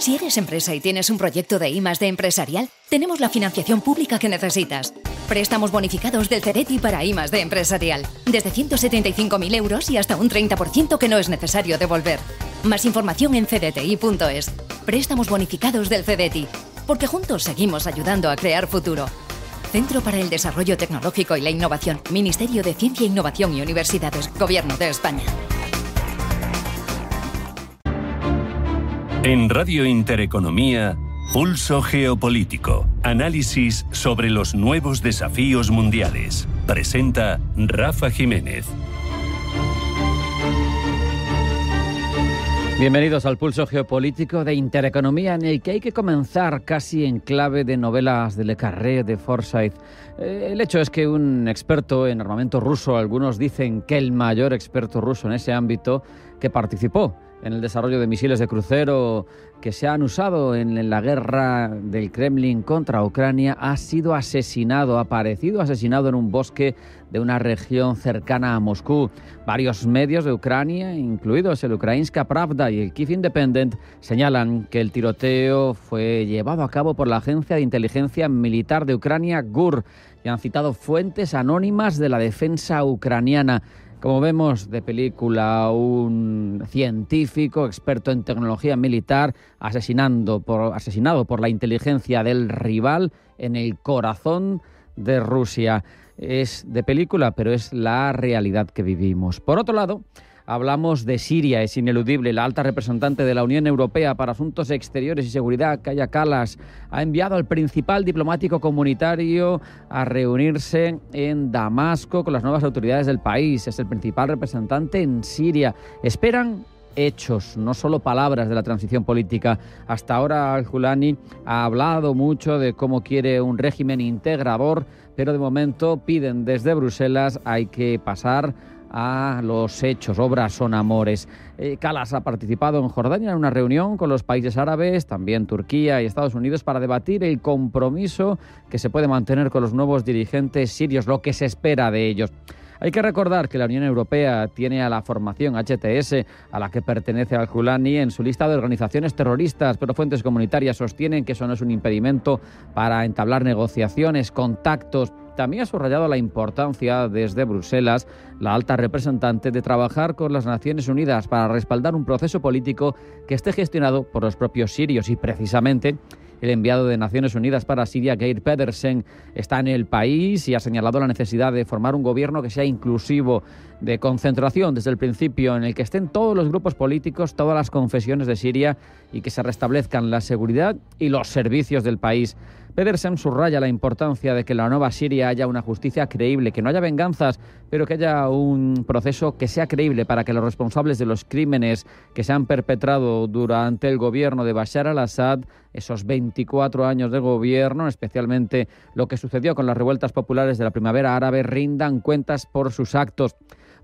Si eres empresa y tienes un proyecto de I+D empresarial, tenemos la financiación pública que necesitas. Préstamos bonificados del CEDETI para I+D empresarial. Desde 175.000 euros y hasta un 30% que no es necesario devolver. Más información en cdti.es. Préstamos bonificados del CEDETI. Porque juntos seguimos ayudando a crear futuro. Centro para el Desarrollo Tecnológico y la Innovación. Ministerio de Ciencia, Innovación y Universidades. Gobierno de España. En Radio Intereconomía, Pulso Geopolítico. Análisis sobre los nuevos desafíos mundiales. Presenta Rafa Jiménez. Bienvenidos al Pulso Geopolítico de Intereconomía, en el que hay que comenzar casi en clave de novelas de Le Carré, de Forsyth. El hecho es que un experto en armamento ruso, algunos dicen que el mayor experto ruso en ese ámbito, que participó en el desarrollo de misiles de crucero que se han usado en la guerra del Kremlin contra Ucrania, ha sido asesinado, ha aparecido asesinado en un bosque de una región cercana a Moscú. Varios medios de Ucrania, incluidos el Ukrainska Pravda y el Kyiv Independent, señalan que el tiroteo fue llevado a cabo por la agencia de inteligencia militar de Ucrania, GUR, y han citado fuentes anónimas de la defensa ucraniana. Como vemos de película, un científico experto en tecnología militar asesinado por la inteligencia del rival en el corazón de Rusia. Es de película, pero es la realidad que vivimos. Por otro lado, hablamos de Siria. Es ineludible. La alta representante de la Unión Europea para Asuntos Exteriores y Seguridad, Kaja Kallas, ha enviado al principal diplomático comunitario a reunirse en Damasco con las nuevas autoridades del país. Es el principal representante en Siria. Esperan hechos, no solo palabras de la transición política. Hasta ahora Al-Julani ha hablado mucho de cómo quiere un régimen integrador, pero de momento piden desde Bruselas hay que pasar a los hechos. Obras son amores. Kallas ha participado en Jordania en una reunión con los países árabes, también Turquía y Estados Unidos, para debatir el compromiso que se puede mantener con los nuevos dirigentes sirios, lo que se espera de ellos. Hay que recordar que la Unión Europea tiene a la formación HTS, a la que pertenece Al-Julani, en su lista de organizaciones terroristas, pero fuentes comunitarias sostienen que eso no es un impedimento para entablar negociaciones, contactos. También ha subrayado la importancia desde Bruselas, la alta representante, de trabajar con las Naciones Unidas para respaldar un proceso político que esté gestionado por los propios sirios, y precisamente el enviado de Naciones Unidas para Siria, Geir Pedersen, está en el país y ha señalado la necesidad de formar un gobierno que sea inclusivo, de concentración desde el principio, en el que estén todos los grupos políticos, todas las confesiones de Siria, y que se restablezcan la seguridad y los servicios del país. Pedersen subraya la importancia de que en la nueva Siria haya una justicia creíble, que no haya venganzas, pero que haya un proceso que sea creíble para que los responsables de los crímenes que se han perpetrado durante el gobierno de Bashar al-Assad, esos 24 años de gobierno, especialmente lo que sucedió con las revueltas populares de la primavera árabe, rindan cuentas por sus actos.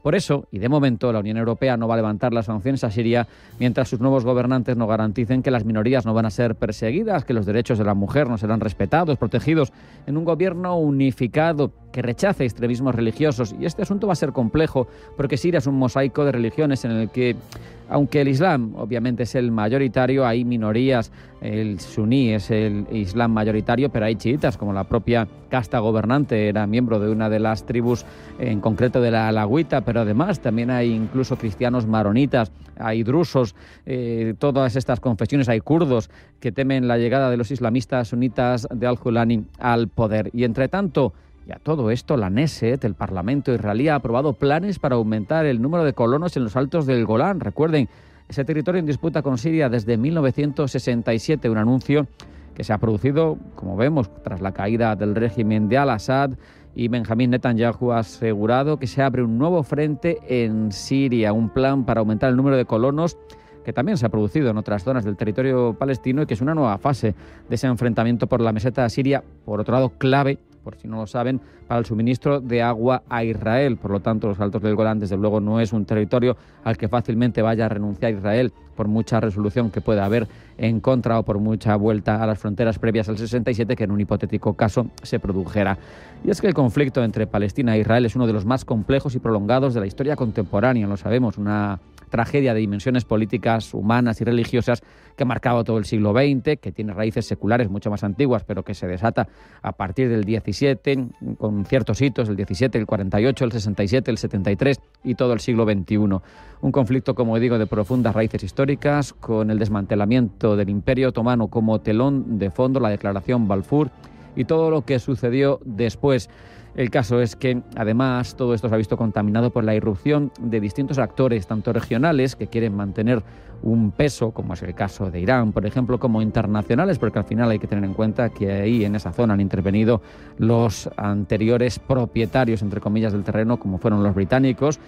Por eso, y de momento, la Unión Europea no va a levantar las sanciones a Siria mientras sus nuevos gobernantes no garanticen que las minorías no van a ser perseguidas, que los derechos de la mujer no serán respetados, protegidos, en un gobierno unificado que rechace extremismos religiosos. Y este asunto va a ser complejo porque Siria es un mosaico de religiones en el que, aunque el Islam obviamente es el mayoritario, hay minorías. El suní es el Islam mayoritario, pero hay chiitas, como la propia casta gobernante era miembro de una de las tribus, en concreto de la alawita, pero además también hay incluso cristianos maronitas, hay drusos, todas estas confesiones, hay kurdos que temen la llegada de los islamistas sunitas de Al-Julani al poder. Y entre tanto, y a todo esto, la Knesset, el Parlamento israelí, ha aprobado planes para aumentar el número de colonos en los altos del Golán. Recuerden, ese territorio en disputa con Siria desde 1967, un anuncio que se ha producido, como vemos, tras la caída del régimen de Al-Assad, y Benjamín Netanyahu ha asegurado que se abre un nuevo frente en Siria, un plan para aumentar el número de colonos que también se ha producido en otras zonas del territorio palestino, y que es una nueva fase de ese enfrentamiento por la meseta siria, por otro lado clave, por si no lo saben, para el suministro de agua a Israel. Por lo tanto, los altos del Golán, desde luego, no es un territorio al que fácilmente vaya a renunciar Israel, por mucha resolución que pueda haber en contra o por mucha vuelta a las fronteras previas al 67, que en un hipotético caso se produjera. Y es que el conflicto entre Palestina e Israel es uno de los más complejos y prolongados de la historia contemporánea, lo sabemos, una tragedia de dimensiones políticas, humanas y religiosas que ha marcado todo el siglo XX, que tiene raíces seculares mucho más antiguas, pero que se desata a partir del XVII, con ciertos hitos, el XVII, el 48, el 67, el 73 y todo el siglo XXI. Un conflicto, como digo, de profundas raíces históricas, con el desmantelamiento del Imperio Otomano como telón de fondo, la Declaración Balfour y todo lo que sucedió después. El caso es que, además, todo esto se ha visto contaminado por la irrupción de distintos actores, tanto regionales, que quieren mantener un peso, como es el caso de Irán, por ejemplo, como internacionales, porque al final hay que tener en cuenta que ahí, en esa zona, han intervenido los anteriores propietarios, entre comillas, del terreno, como fueron los británicos,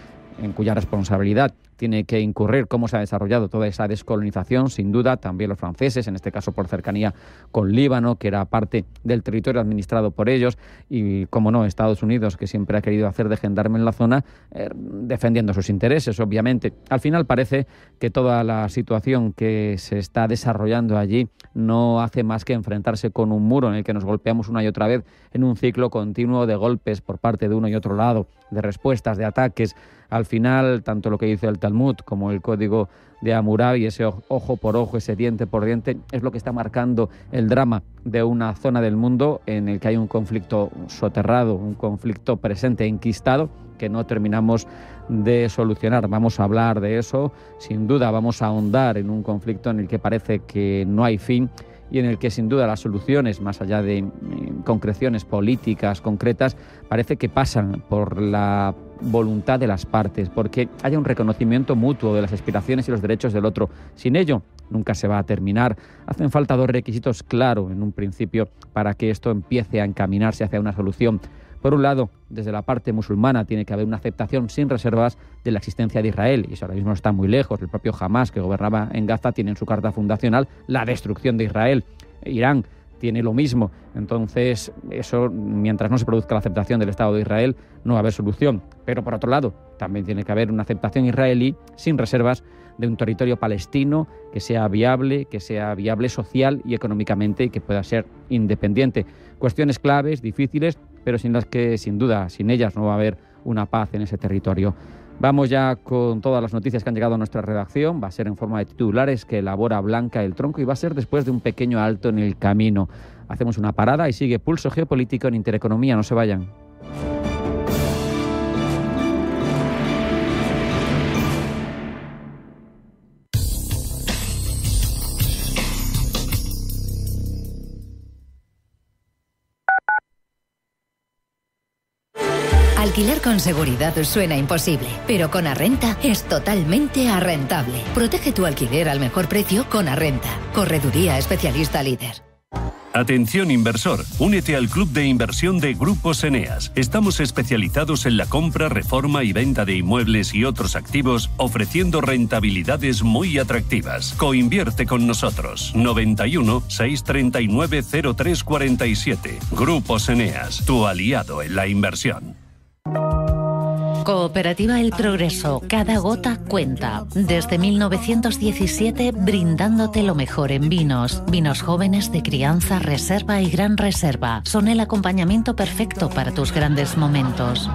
en cuya responsabilidad tiene que incurrir cómo se ha desarrollado toda esa descolonización, sin duda, también los franceses, en este caso por cercanía con Líbano, que era parte del territorio administrado por ellos, y, como no, Estados Unidos, que siempre ha querido hacer de gendarme en la zona, defendiendo sus intereses, obviamente. Al final parece que toda la situación que se está desarrollando allí no hace más que enfrentarse con un muro en el que nos golpeamos una y otra vez en un ciclo continuo de golpes por parte de uno y otro lado, de respuestas, de ataques. Al final, tanto lo que dice el Talmud como el Código de Hammurabi, ese ojo por ojo, ese diente por diente, es lo que está marcando el drama de una zona del mundo en el que hay un conflicto soterrado, un conflicto presente, enquistado, que no terminamos de solucionar. Vamos a hablar de eso, sin duda vamos a ahondar en un conflicto en el que parece que no hay fin y en el que sin duda las soluciones, más allá de concreciones políticas concretas, parece que pasan por la voluntad de las partes, porque haya un reconocimiento mutuo de las aspiraciones y los derechos del otro. Sin ello, nunca se va a terminar. Hacen falta dos requisitos claros en un principio para que esto empiece a encaminarse hacia una solución. Por un lado, desde la parte musulmana tiene que haber una aceptación sin reservas de la existencia de Israel, y eso ahora mismo está muy lejos. El propio Hamás, que gobernaba en Gaza, tiene en su carta fundacional la destrucción de Israel. Irán tiene lo mismo. Entonces, eso, mientras no se produzca la aceptación del Estado de Israel, no va a haber solución. Pero, por otro lado, también tiene que haber una aceptación israelí sin reservas de un territorio palestino que sea viable social y económicamente, y que pueda ser independiente. Cuestiones claves, difíciles, pero sin las que, sin duda, sin ellas no va a haber una paz en ese territorio. Vamos ya con todas las noticias que han llegado a nuestra redacción. Va a ser en forma de titulares que elabora Blanca El Tronco, y va a ser después de un pequeño alto en el camino. Hacemos una parada y sigue Pulso Geopolítico en Intereconomía. No se vayan. Alquiler con seguridad suena imposible, pero con Arrenta es totalmente arrentable. Protege tu alquiler al mejor precio con Arrenta. Correduría especialista líder. Atención inversor, únete al club de inversión de Grupos Eneas. Estamos especializados en la compra, reforma y venta de inmuebles y otros activos, ofreciendo rentabilidades muy atractivas. Coinvierte con nosotros. 91 639 0347. Grupos Eneas, tu aliado en la inversión. Cooperativa El Progreso, cada gota cuenta. Desde 1917 brindándote lo mejor en vinos. Vinos jóvenes de crianza, reserva y gran reserva. Son el acompañamiento perfecto para tus grandes momentos.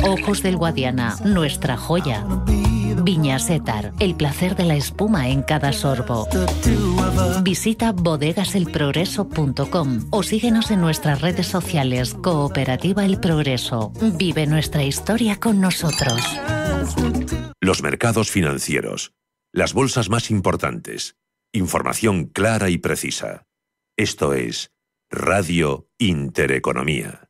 Ojos del Guadiana, nuestra joya. Viñas Étar, el placer de la espuma en cada sorbo. Visita bodegaselprogreso.com o síguenos en nuestras redes sociales. Cooperativa El Progreso. Vive nuestra historia con nosotros. Los mercados financieros. Las bolsas más importantes. Información clara y precisa. Esto es Radio Intereconomía.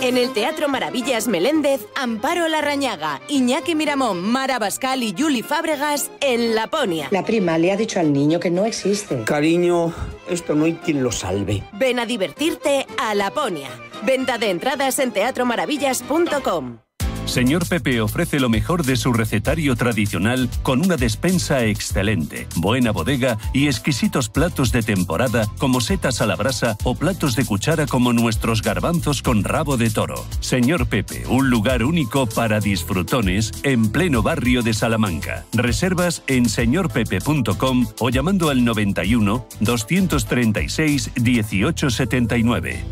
En el Teatro Maravillas Meléndez, Amparo Larrañaga, Iñaki Miramón, Mara Bascal y Juli Fábregas en Laponia. La prima le ha dicho al niño que no existe. Cariño, esto no hay quien lo salve. Ven a divertirte a Laponia. Venta de entradas en teatromaravillas.com. Señor Pepe ofrece lo mejor de su recetario tradicional con una despensa excelente, buena bodega y exquisitos platos de temporada como setas a la brasa o platos de cuchara como nuestros garbanzos con rabo de toro. Señor Pepe, un lugar único para disfrutones en pleno barrio de Salamanca. Reservas en señorpepe.com o llamando al 91 236 1879.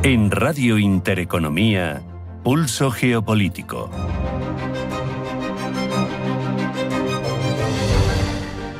En Radio Intereconomía, Pulso Geopolítico.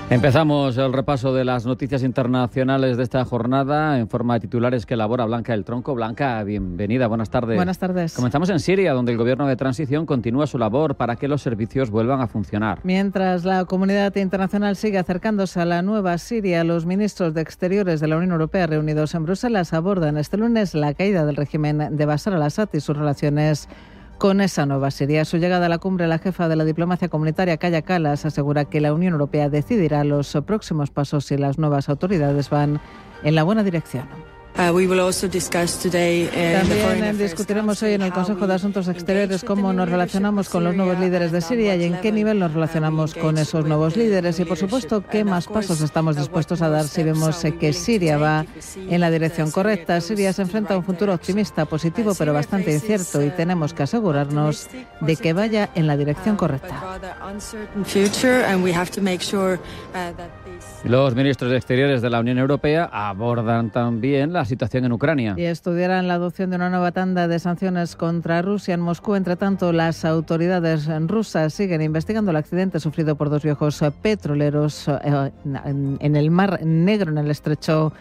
Empezamos el repaso de las noticias internacionales de esta jornada en forma de titulares que elabora Blanca del Tronco. Blanca, bienvenida, buenas tardes. Buenas tardes. Comenzamos en Siria, donde el gobierno de transición continúa su labor para que los servicios vuelvan a funcionar. Mientras la comunidad internacional sigue acercándose a la nueva Siria, los ministros de Exteriores de la Unión Europea reunidos en Bruselas abordan este lunes la caída del régimen de Bashar al-Assad y sus relaciones con esa nueva Siria. A su llegada a la cumbre, la jefa de la diplomacia comunitaria, Kaja Kallas, asegura que la Unión Europea decidirá los próximos pasos si las nuevas autoridades van en la buena dirección. También discutiremos hoy en el Consejo de Asuntos Exteriores cómo nos relacionamos con los nuevos líderes de Siria y en qué nivel nos relacionamos con esos nuevos líderes y, por supuesto, qué más pasos estamos dispuestos a dar si vemos que Siria va en la dirección correcta. Siria se enfrenta a un futuro optimista, positivo, pero bastante incierto y tenemos que asegurarnos de que vaya en la dirección correcta. Los ministros de Exteriores de la Unión Europea abordan también la situación en Ucrania. Y estudiarán la adopción de una nueva tanda de sanciones contra Rusia en Moscú. Entre tanto, las autoridades rusas siguen investigando el accidente sufrido por dos viejos petroleros en el Mar Negro, en el estrecho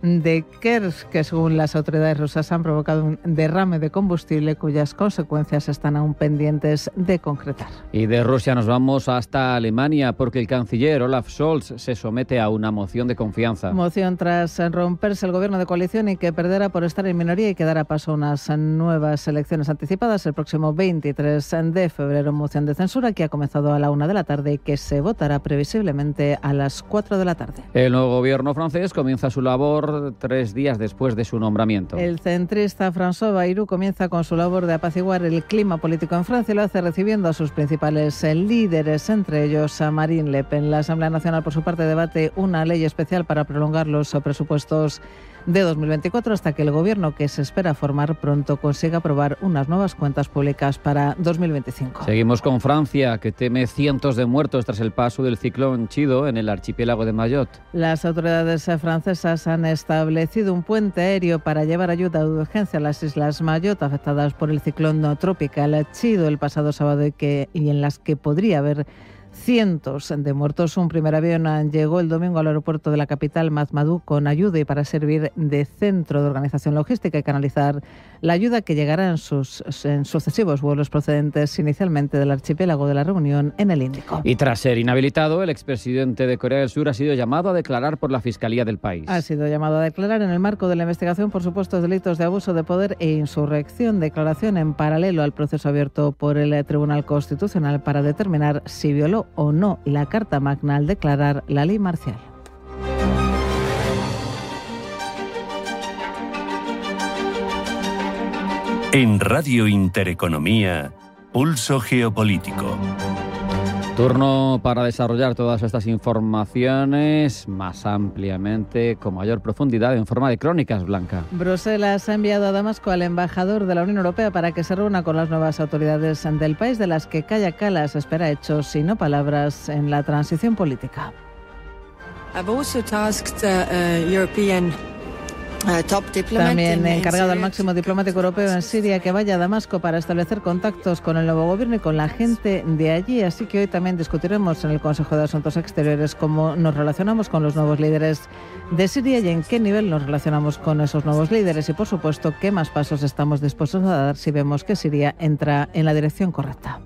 de Kerch, que según las autoridades rusas han provocado un derrame de combustible cuyas consecuencias están aún pendientes de concretar. Y de Rusia nos vamos hasta Alemania porque el canciller Olaf Scholz se somete a una moción de confianza. Moción tras romperse el gobierno de coalición y que perderá por estar en minoría y que dará paso a unas nuevas elecciones anticipadas el próximo 23 de febrero. Moción de censura que ha comenzado a la 1 de la tarde y que se votará previsiblemente a las 4 de la tarde. El nuevo gobierno francés comienza su labor 3 días después de su nombramiento. El centrista François Bayrou comienza con su labor de apaciguar el clima político en Francia y lo hace recibiendo a sus principales líderes, entre ellos a Marine Le Pen. La Asamblea Nacional, por su parte, debate una ley especial para prolongar los presupuestos de 2024 hasta que el gobierno que se espera formar pronto consiga aprobar unas nuevas cuentas públicas para 2025. Seguimos con Francia, que teme cientos de muertos tras el paso del ciclón Chido en el archipiélago de Mayotte. Las autoridades francesas han establecido un puente aéreo para llevar ayuda de urgencia a las islas Mayotte afectadas por el ciclón tropical Chido el pasado sábado y en las que podría haber cientos de muertos. Un primer avión llegó el domingo al aeropuerto de la capital, Matmadou, con ayuda y para servir de centro de organización logística y canalizar la ayuda que llegará en sucesivos vuelos procedentes inicialmente del archipiélago de la Reunión en el Índico. Y tras ser inhabilitado, el expresidente de Corea del Sur ha sido llamado a declarar por la Fiscalía del país. Ha sido llamado a declarar en el marco de la investigación por supuestos delitos de abuso de poder e insurrección. Declaración en paralelo al proceso abierto por el Tribunal Constitucional para determinar si violó o no la Carta Magna al declarar la ley marcial. En Radio Intereconomía, Pulso Geopolítico. Turno para desarrollar todas estas informaciones más ampliamente, con mayor profundidad, en forma de crónicas, Blanca. Bruselas ha enviado a Damasco al embajador de la Unión Europea para que se reúna con las nuevas autoridades del país, de las que Kaja Kallas espera hechos y no palabras en la transición política. También he encargado al máximo diplomático europeo en Siria que vaya a Damasco para establecer contactos con el nuevo gobierno y con la gente de allí. Así que hoy también discutiremos en el Consejo de Asuntos Exteriores cómo nos relacionamos con los nuevos líderes de Siria y en qué nivel nos relacionamos con esos nuevos líderes y, por supuesto, qué más pasos estamos dispuestos a dar si vemos que Siria entra en la dirección correcta.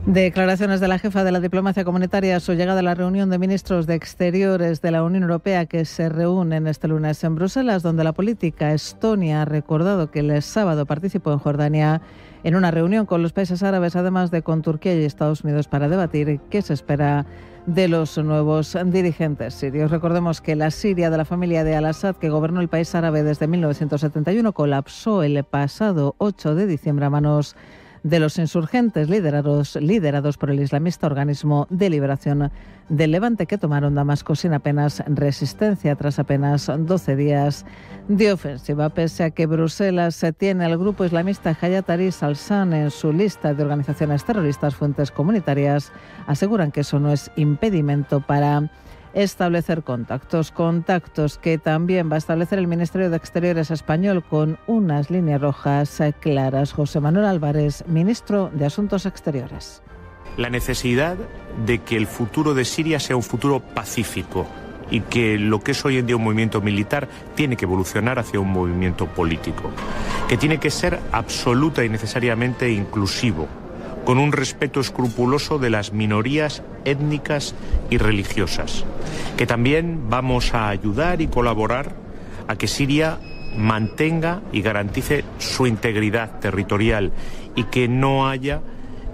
Declaraciones de la jefa de la diplomacia comunitaria a su llegada a la reunión de ministros de Exteriores de la Unión Europea que se reúnen este lunes en Bruselas, donde la política estonia ha recordado que el sábado participó en Jordania en una reunión con los países árabes, además de con Turquía y Estados Unidos, para debatir qué se espera de los nuevos dirigentes sirios. Recordemos que la Siria de la familia de al-Assad, que gobernó el país árabe desde 1971, colapsó el pasado 8 de diciembre a manos de los insurgentes liderados por el islamista Organismo de Liberación del Levante, que tomaron Damasco sin apenas resistencia tras apenas 12 días de ofensiva. Pese a que Bruselas tiene al grupo islamista Hayat Tahrir al-Sham en su lista de organizaciones terroristas, fuentes comunitarias aseguran que eso no es impedimento para establecer contactos que también va a establecer el Ministerio de Exteriores español con unas líneas rojas claras. José Manuel Álvarez, ministro de Asuntos Exteriores. La necesidad de que el futuro de Siria sea un futuro pacífico y que lo que es hoy en día un movimiento militar tiene que evolucionar hacia un movimiento político, que tiene que ser absoluta y necesariamente inclusivo, con un respeto escrupuloso de las minorías étnicas y religiosas, que también vamos a ayudar y colaborar a que Siria mantenga y garantice su integridad territorial y que no haya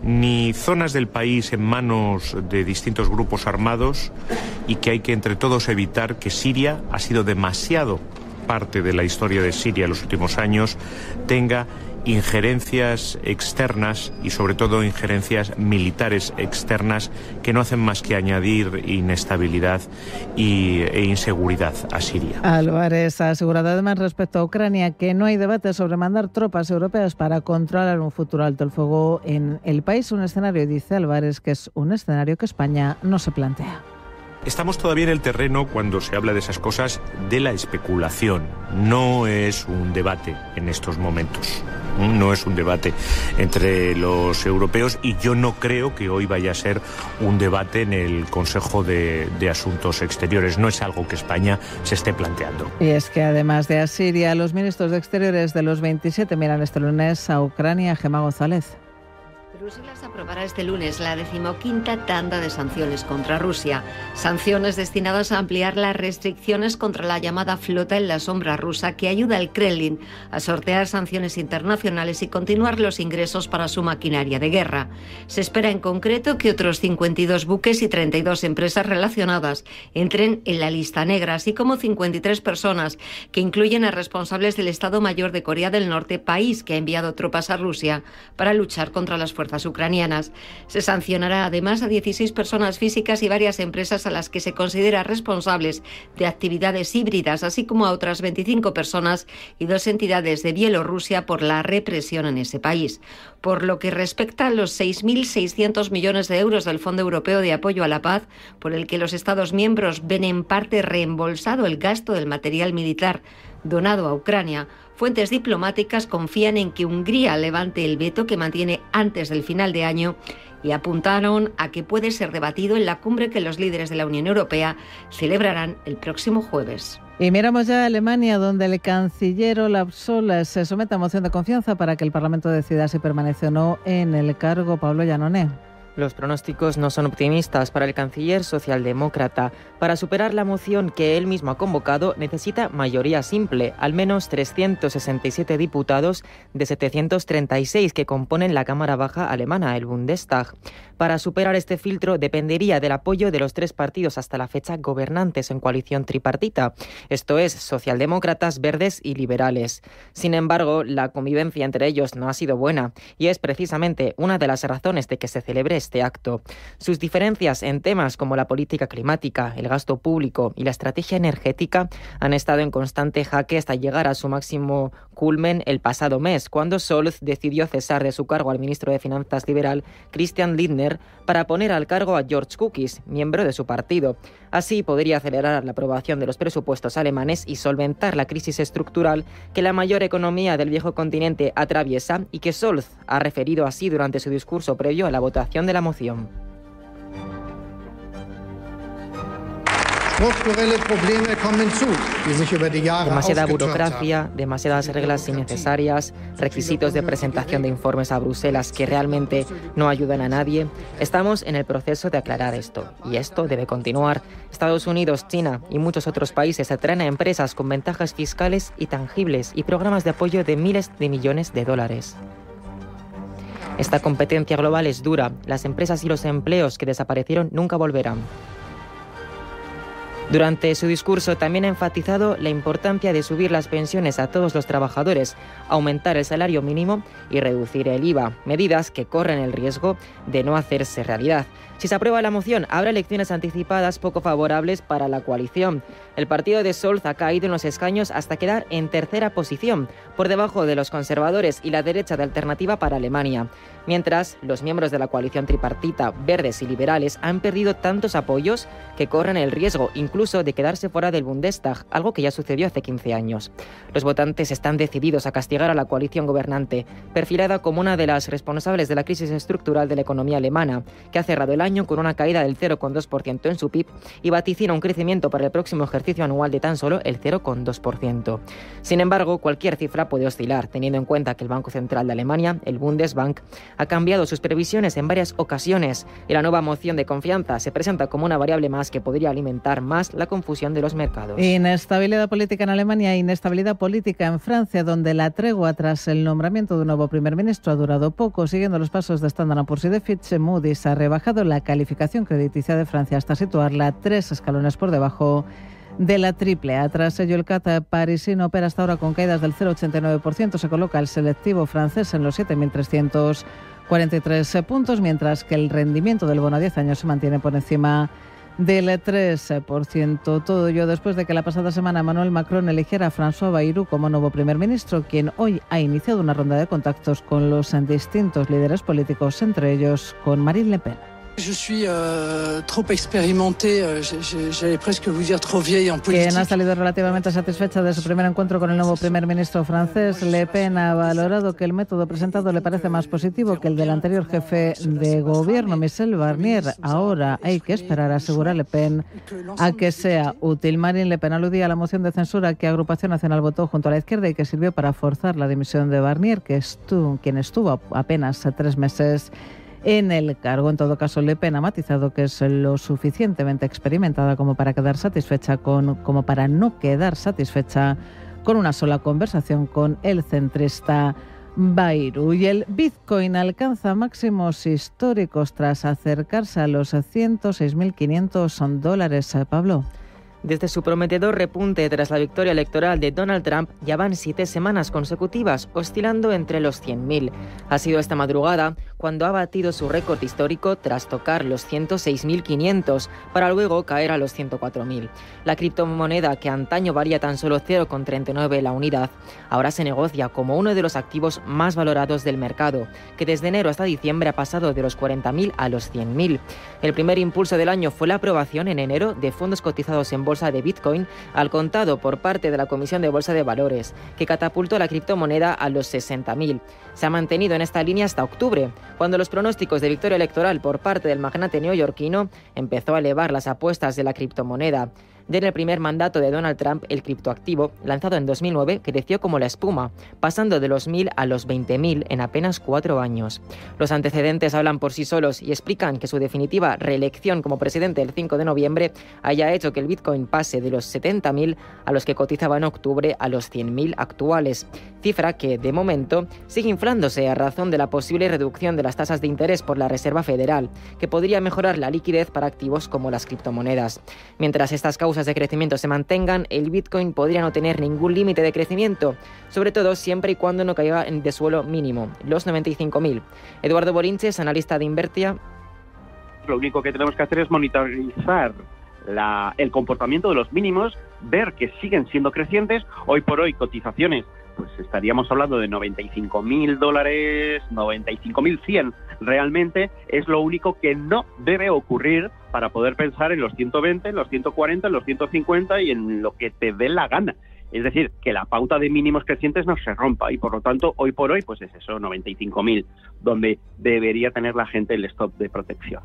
ni zonas del país en manos de distintos grupos armados, y que hay que entre todos evitar que Siria, ha sido demasiado parte de la historia de Siria en los últimos años, tenga injerencias externas y sobre todo injerencias militares externas que no hacen más que añadir inestabilidad e inseguridad a Siria. Álvarez ha asegurado además respecto a Ucrania que no hay debate sobre mandar tropas europeas para controlar un futuro alto el fuego en el país, un escenario, dice Álvarez, que es un escenario que España no se plantea. Estamos todavía en el terreno, cuando se habla de esas cosas, de la especulación. No es un debate en estos momentos. No es un debate entre los europeos y yo no creo que hoy vaya a ser un debate en el Consejo de Asuntos Exteriores. No es algo que España se esté planteando. Y es que además de a Siria, los ministros de Exteriores de los 27 miran este lunes a Ucrania. Gemma González. Bruselas aprobará este lunes la 15ª tanda de sanciones contra Rusia. Sanciones destinadas a ampliar las restricciones contra la llamada flota en la sombra rusa, que ayuda al Kremlin a sortear sanciones internacionales y continuar los ingresos para su maquinaria de guerra. Se espera en concreto que otros 52 buques y 32 empresas relacionadas entren en la lista negra, así como 53 personas, que incluyen a responsables del Estado Mayor de Corea del Norte, país que ha enviado tropas a Rusia para luchar contra las fuerzas ucranianas. Se sancionará además a 16 personas físicas y varias empresas a las que se considera responsables de actividades híbridas, así como a otras 25 personas y 2 entidades de Bielorrusia por la represión en ese país. Por lo que respecta a los 6.600 millones de euros del Fondo Europeo de Apoyo a la Paz, por el que los Estados miembros ven en parte reembolsado el gasto del material militar donado a Ucrania, fuentes diplomáticas confían en que Hungría levante el veto que mantiene antes del final de año y apuntaron a que puede ser debatido en la cumbre que los líderes de la Unión Europea celebrarán el próximo jueves. Y miramos ya a Alemania, donde el canciller Olaf Scholz se somete a moción de confianza para que el Parlamento decida si permanece o no en el cargo. Pablo Llanoné. Los pronósticos no son optimistas para el canciller socialdemócrata. Para superar la moción que él mismo ha convocado, necesita mayoría simple, al menos 367 diputados de 736 que componen la Cámara Baja alemana, el Bundestag. Para superar este filtro dependería del apoyo de los 3 partidos hasta la fecha gobernantes en coalición tripartita, esto es, socialdemócratas, verdes y liberales. Sin embargo, la convivencia entre ellos no ha sido buena y es precisamente una de las razones de que se celebre este acto. Sus diferencias en temas como la política climática, el gasto público y la estrategia energética han estado en constante jaque hasta llegar a su máximo culmen el pasado mes, cuando Scholz decidió cesar de su cargo al ministro de Finanzas liberal Christian Lindner para poner al cargo a George Kukis, miembro de su partido. Así podría acelerar la aprobación de los presupuestos alemanes y solventar la crisis estructural que la mayor economía del viejo continente atraviesa y que Scholz ha referido así durante su discurso previo a la votación de la moción. Demasiada burocracia, demasiadas reglas innecesarias, requisitos de presentación de informes a Bruselas que realmente no ayudan a nadie. Estamos en el proceso de aclarar esto y esto debe continuar. Estados Unidos, China y muchos otros países atraen a empresas con ventajas fiscales y tangibles y programas de apoyo de miles de millones de dólares. Esta competencia global es dura. Las empresas y los empleos que desaparecieron nunca volverán. Durante su discurso también ha enfatizado la importancia de subir las pensiones a todos los trabajadores, aumentar el salario mínimo y reducir el IVA, medidas que corren el riesgo de no hacerse realidad. Si se aprueba la moción, habrá elecciones anticipadas poco favorables para la coalición. El partido de Scholz ha caído en los escaños hasta quedar en tercera posición, por debajo de los conservadores y la derecha de Alternativa para Alemania. Mientras, los miembros de la coalición tripartita, verdes y liberales, han perdido tantos apoyos que corren el riesgo incluso de quedarse fuera del Bundestag, algo que ya sucedió hace 15 años. Los votantes están decididos a castigar a la coalición gobernante, perfilada como una de las responsables de la crisis estructural de la economía alemana, que ha cerrado el año con una caída del 0,2% en su PIB y vaticina un crecimiento para el próximo ejercicio anual de tan solo el 0,2%. Sin embargo, cualquier cifra puede oscilar, teniendo en cuenta que el Banco Central de Alemania, el Bundesbank, ha cambiado sus previsiones en varias ocasiones y la nueva moción de confianza se presenta como una variable más que podría alimentar más la confusión de los mercados. Inestabilidad política en Alemania e inestabilidad política en Francia, donde la tregua tras el nombramiento de un nuevo primer ministro ha durado poco. Siguiendo los pasos de Standard & Poor's y de Fitch, Moody's ha rebajado la calificación crediticia de Francia hasta situarla 3 escalones por debajo de la AAA. Tras ello, el CAC parisino opera hasta ahora con caídas del 0,89%. Se coloca el selectivo francés en los 7.343 puntos, mientras que el rendimiento del bono a 10 años se mantiene por encima del 3%. Todo ello después de que la pasada semana Emmanuel Macron eligiera a François Bayrou como nuevo primer ministro, quien hoy ha iniciado una ronda de contactos con los distintos líderes políticos, entre ellos con Marine Le Pen. Je suis trop expérimentée, j'allais presque vous dire trop vieille en politique. Quien ha salido relativamente satisfecha de su primer encuentro con el nuevo primer ministro francés, Le Pen ha valorado que el método presentado le parece más positivo que el del anterior jefe de gobierno, Michel Barnier. Ahora hay que esperar, asegura Le Pen, a que sea útil. Marine Le Pen aludía a la moción de censura que Agrupación Nacional votó junto a la izquierda y que sirvió para forzar la dimisión de Barnier, quien estuvo apenas 3 meses en el cargo. En todo caso, Le Pen ha matizado que es lo suficientemente experimentada como para no quedar satisfecha con una sola conversación con el centrista Bayrou. Y el Bitcoin alcanza máximos históricos tras acercarse a los $106.500. Pablo. Desde su prometedor repunte tras la victoria electoral de Donald Trump, ya van 7 semanas consecutivas, oscilando entre los 100.000. Ha sido esta madrugada cuando ha batido su récord histórico tras tocar los 106.500, para luego caer a los 104.000. La criptomoneda, que antaño valía tan solo 0,39 la unidad, ahora se negocia como uno de los activos más valorados del mercado, que desde enero hasta diciembre ha pasado de los 40.000 a los 100.000. El primer impulso del año fue la aprobación en enero de fondos cotizados en bolsa de Bitcoin al contado por parte de la Comisión de Bolsa de Valores, que catapultó la criptomoneda a los 60.000. Se ha mantenido en esta línea hasta octubre, cuando los pronósticos de victoria electoral por parte del magnate neoyorquino empezó a elevar las apuestas de la criptomoneda. Ya en el primer mandato de Donald Trump, el criptoactivo, lanzado en 2009, creció como la espuma, pasando de los 1.000 a los 20.000 en apenas 4 años. Los antecedentes hablan por sí solos y explican que su definitiva reelección como presidente el 5 de noviembre haya hecho que el Bitcoin pase de los 70.000 a los que cotizaba en octubre a los 100.000 actuales, cifra que, de momento, sigue inflándose a razón de la posible reducción de las tasas de interés por la Reserva Federal, que podría mejorar la liquidez para activos como las criptomonedas. Mientras estas causas de crecimiento se mantengan, el Bitcoin podría no tener ningún límite de crecimiento, sobre todo siempre y cuando no caiga de suelo mínimo, los 95.000. Eduardo Borinches, analista de Invertia. Lo único que tenemos que hacer es monitorizar el comportamiento de los mínimos, ver que siguen siendo crecientes. Hoy por hoy cotizaciones, pues estaríamos hablando de $95.000, 95.100 realmente. Es lo único que no debe ocurrir para poder pensar en los 120, en los 140, en los 150 y en lo que te dé la gana. Es decir, que la pauta de mínimos crecientes no se rompa y por lo tanto hoy por hoy pues es eso, 95.000, donde debería tener la gente el stop de protección.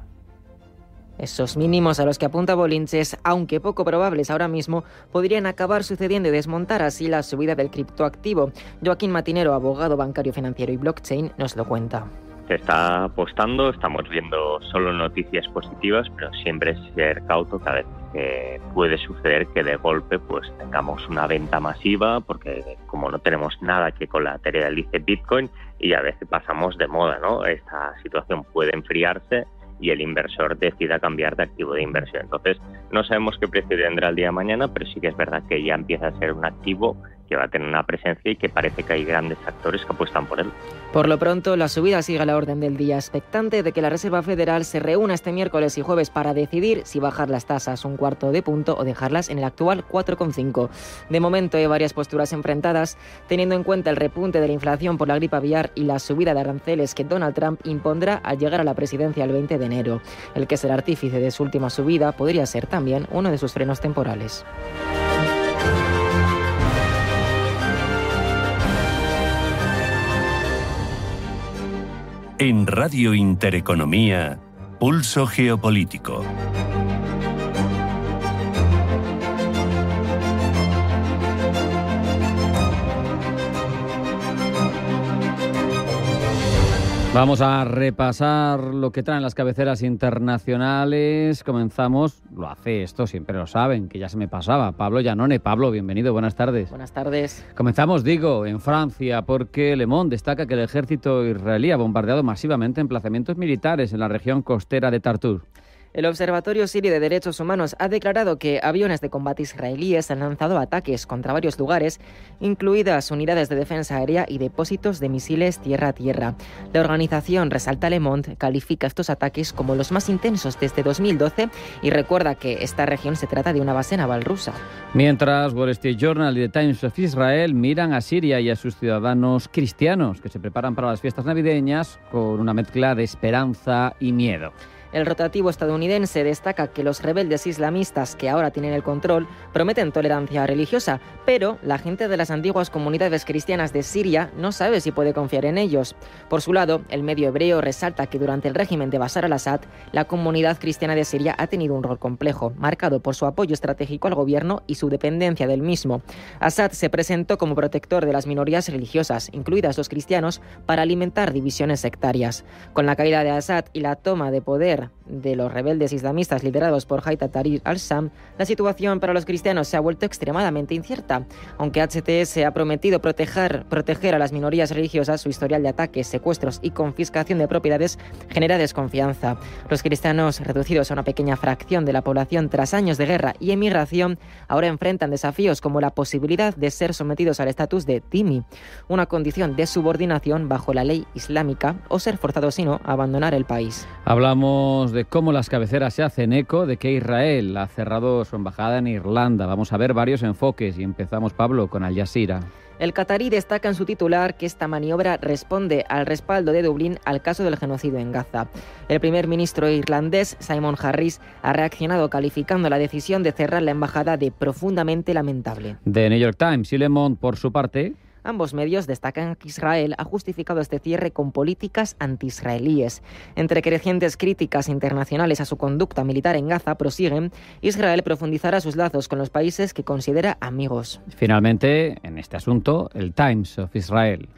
Esos mínimos a los que apunta Bolinches, aunque poco probables ahora mismo, podrían acabar sucediendo y desmontar así la subida del criptoactivo. Joaquín Matinero, abogado bancario, financiero y blockchain, nos lo cuenta. Se está apostando, estamos viendo solo noticias positivas, pero siempre ser cauto, que a veces puede suceder que de golpe pues tengamos una venta masiva, porque como no tenemos nada que colateralice Bitcoin y a veces pasamos de moda, ¿no? Esta situación puede enfriarse y el inversor decida cambiar de activo de inversión. Entonces, no sabemos qué precio tendrá el día de mañana, pero sí que es verdad que ya empieza a ser un activo que va a tener una presencia y que parece que hay grandes actores que apuestan por él. Por lo pronto, la subida sigue a la orden del día, expectante de que la Reserva Federal se reúna este miércoles y jueves para decidir si bajar las tasas 1/4 punto o dejarlas en el actual 4,5. De momento hay varias posturas enfrentadas, teniendo en cuenta el repunte de la inflación por la gripe aviar y la subida de aranceles que Donald Trump impondrá al llegar a la presidencia el 20 de enero. El que es el artífice de su última subida podría ser también uno de sus frenos temporales. En Radio Intereconomía, Pulso Geopolítico. Vamos a repasar lo que traen las cabeceras internacionales. Comenzamos, lo hace esto, siempre lo saben, que ya se me pasaba. Pablo Llanone. Pablo, bienvenido, buenas tardes. Buenas tardes. Comenzamos, digo, en Francia, porque Le Monde destaca que el ejército israelí ha bombardeado masivamente emplazamientos militares en la región costera de Tartus. El Observatorio Sirio de Derechos Humanos ha declarado que aviones de combate israelíes han lanzado ataques contra varios lugares, incluidas unidades de defensa aérea y depósitos de misiles tierra-tierra. La organización, resalta Le Monde, califica estos ataques como los más intensos desde 2012 y recuerda que esta región se trata de una base naval rusa. Mientras, Wall Street Journal y The Times of Israel miran a Siria y a sus ciudadanos cristianos que se preparan para las fiestas navideñas con una mezcla de esperanza y miedo. El rotativo estadounidense destaca que los rebeldes islamistas que ahora tienen el control prometen tolerancia religiosa, pero la gente de las antiguas comunidades cristianas de Siria no sabe si puede confiar en ellos. Por su lado, el medio hebreo resalta que durante el régimen de Bashar al-Assad, la comunidad cristiana de Siria ha tenido un rol complejo, marcado por su apoyo estratégico al gobierno y su dependencia del mismo. Assad se presentó como protector de las minorías religiosas, incluidas los cristianos, para alimentar divisiones sectarias. Con la caída de Assad y la toma de poder de los rebeldes islamistas liderados por Hayat Tahrir al-Sham, la situación para los cristianos se ha vuelto extremadamente incierta. Aunque HTS ha prometido proteger a las minorías religiosas, su historial de ataques, secuestros y confiscación de propiedades genera desconfianza. Los cristianos, reducidos a una pequeña fracción de la población tras años de guerra y emigración, ahora enfrentan desafíos como la posibilidad de ser sometidos al estatus de dhimmi, una condición de subordinación bajo la ley islámica, o ser forzados, si no, a abandonar el país. Hablamos de cómo las cabeceras se hacen eco de que Israel ha cerrado su embajada en Irlanda. Vamos a ver varios enfoques y empezamos, Pablo, con Al Jazeera. El catarí destaca en su titular que esta maniobra responde al respaldo de Dublín al caso del genocidio en Gaza. El primer ministro irlandés, Simon Harris, ha reaccionado calificando la decisión de cerrar la embajada de profundamente lamentable. The New York Times y Le Monde, por su parte, ambos medios destacan que Israel ha justificado este cierre con políticas anti-israelíes. Entre crecientes críticas internacionales a su conducta militar en Gaza prosiguen, Israel profundizará sus lazos con los países que considera amigos. Finalmente, en este asunto, el Times of Israel.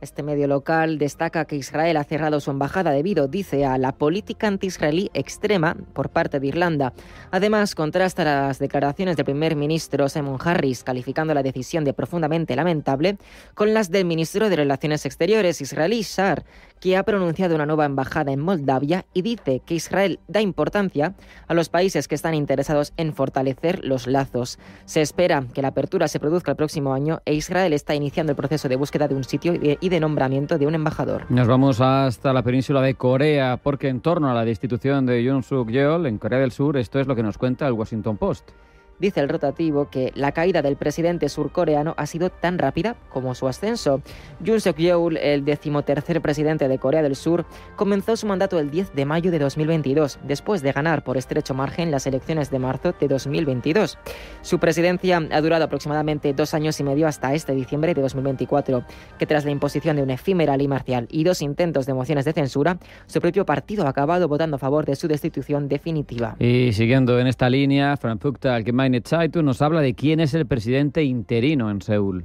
Este medio local destaca que Israel ha cerrado su embajada debido, dice, a la política anti-israelí extrema por parte de Irlanda. Además, contrasta las declaraciones del primer ministro Simon Harris, calificando la decisión de profundamente lamentable, con las del ministro de Relaciones Exteriores israelí, Shar, que ha pronunciado una nueva embajada en Moldavia y dice que Israel da importancia a los países que están interesados en fortalecer los lazos. Se espera que la apertura se produzca el próximo año e Israel está iniciando el proceso de búsqueda de un sitio y de nombramiento de un embajador. Nos vamos hasta la península de Corea, porque en torno a la destitución de Yoon Suk-yeol en Corea del Sur, esto es lo que nos cuenta el Washington Post. Dice el rotativo que la caída del presidente surcoreano ha sido tan rápida como su ascenso. Yoon Suk-yeol, el 13º presidente de Corea del Sur, comenzó su mandato el 10 de mayo de 2022, después de ganar por estrecho margen las elecciones de marzo de 2022. Su presidencia ha durado aproximadamente 2 años y medio hasta este diciembre de 2024, que tras la imposición de una efímera ley marcial y 2 intentos de mociones de censura, su propio partido ha acabado votando a favor de su destitución definitiva. Y siguiendo en esta línea, Frankfurter Allgemeine Zeitung nos habla de quién es el presidente interino en Seúl.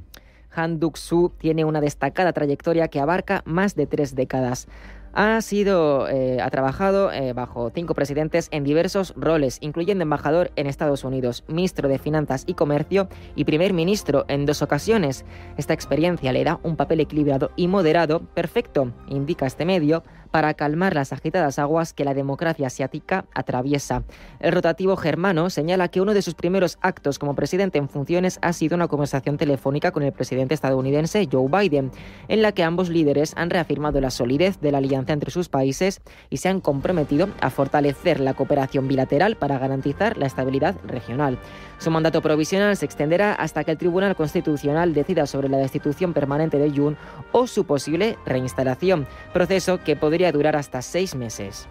Han Duck-soo tiene una destacada trayectoria que abarca más de 3 décadas. Ha trabajado bajo 5 presidentes en diversos roles, incluyendo embajador en Estados Unidos, ministro de Finanzas y Comercio y primer ministro en 2 ocasiones. Esta experiencia le da un papel equilibrado y moderado perfecto, indica este medio, para calmar las agitadas aguas que la democracia asiática atraviesa. El rotativo germano señala que uno de sus primeros actos como presidente en funciones ha sido una conversación telefónica con el presidente estadounidense Joe Biden, en la que ambos líderes han reafirmado la solidez de la alianza entre sus países y se han comprometido a fortalecer la cooperación bilateral para garantizar la estabilidad regional. Su mandato provisional se extenderá hasta que el Tribunal Constitucional decida sobre la destitución permanente de Yoon o su posible reinstalación, proceso que podría durar hasta 6 meses.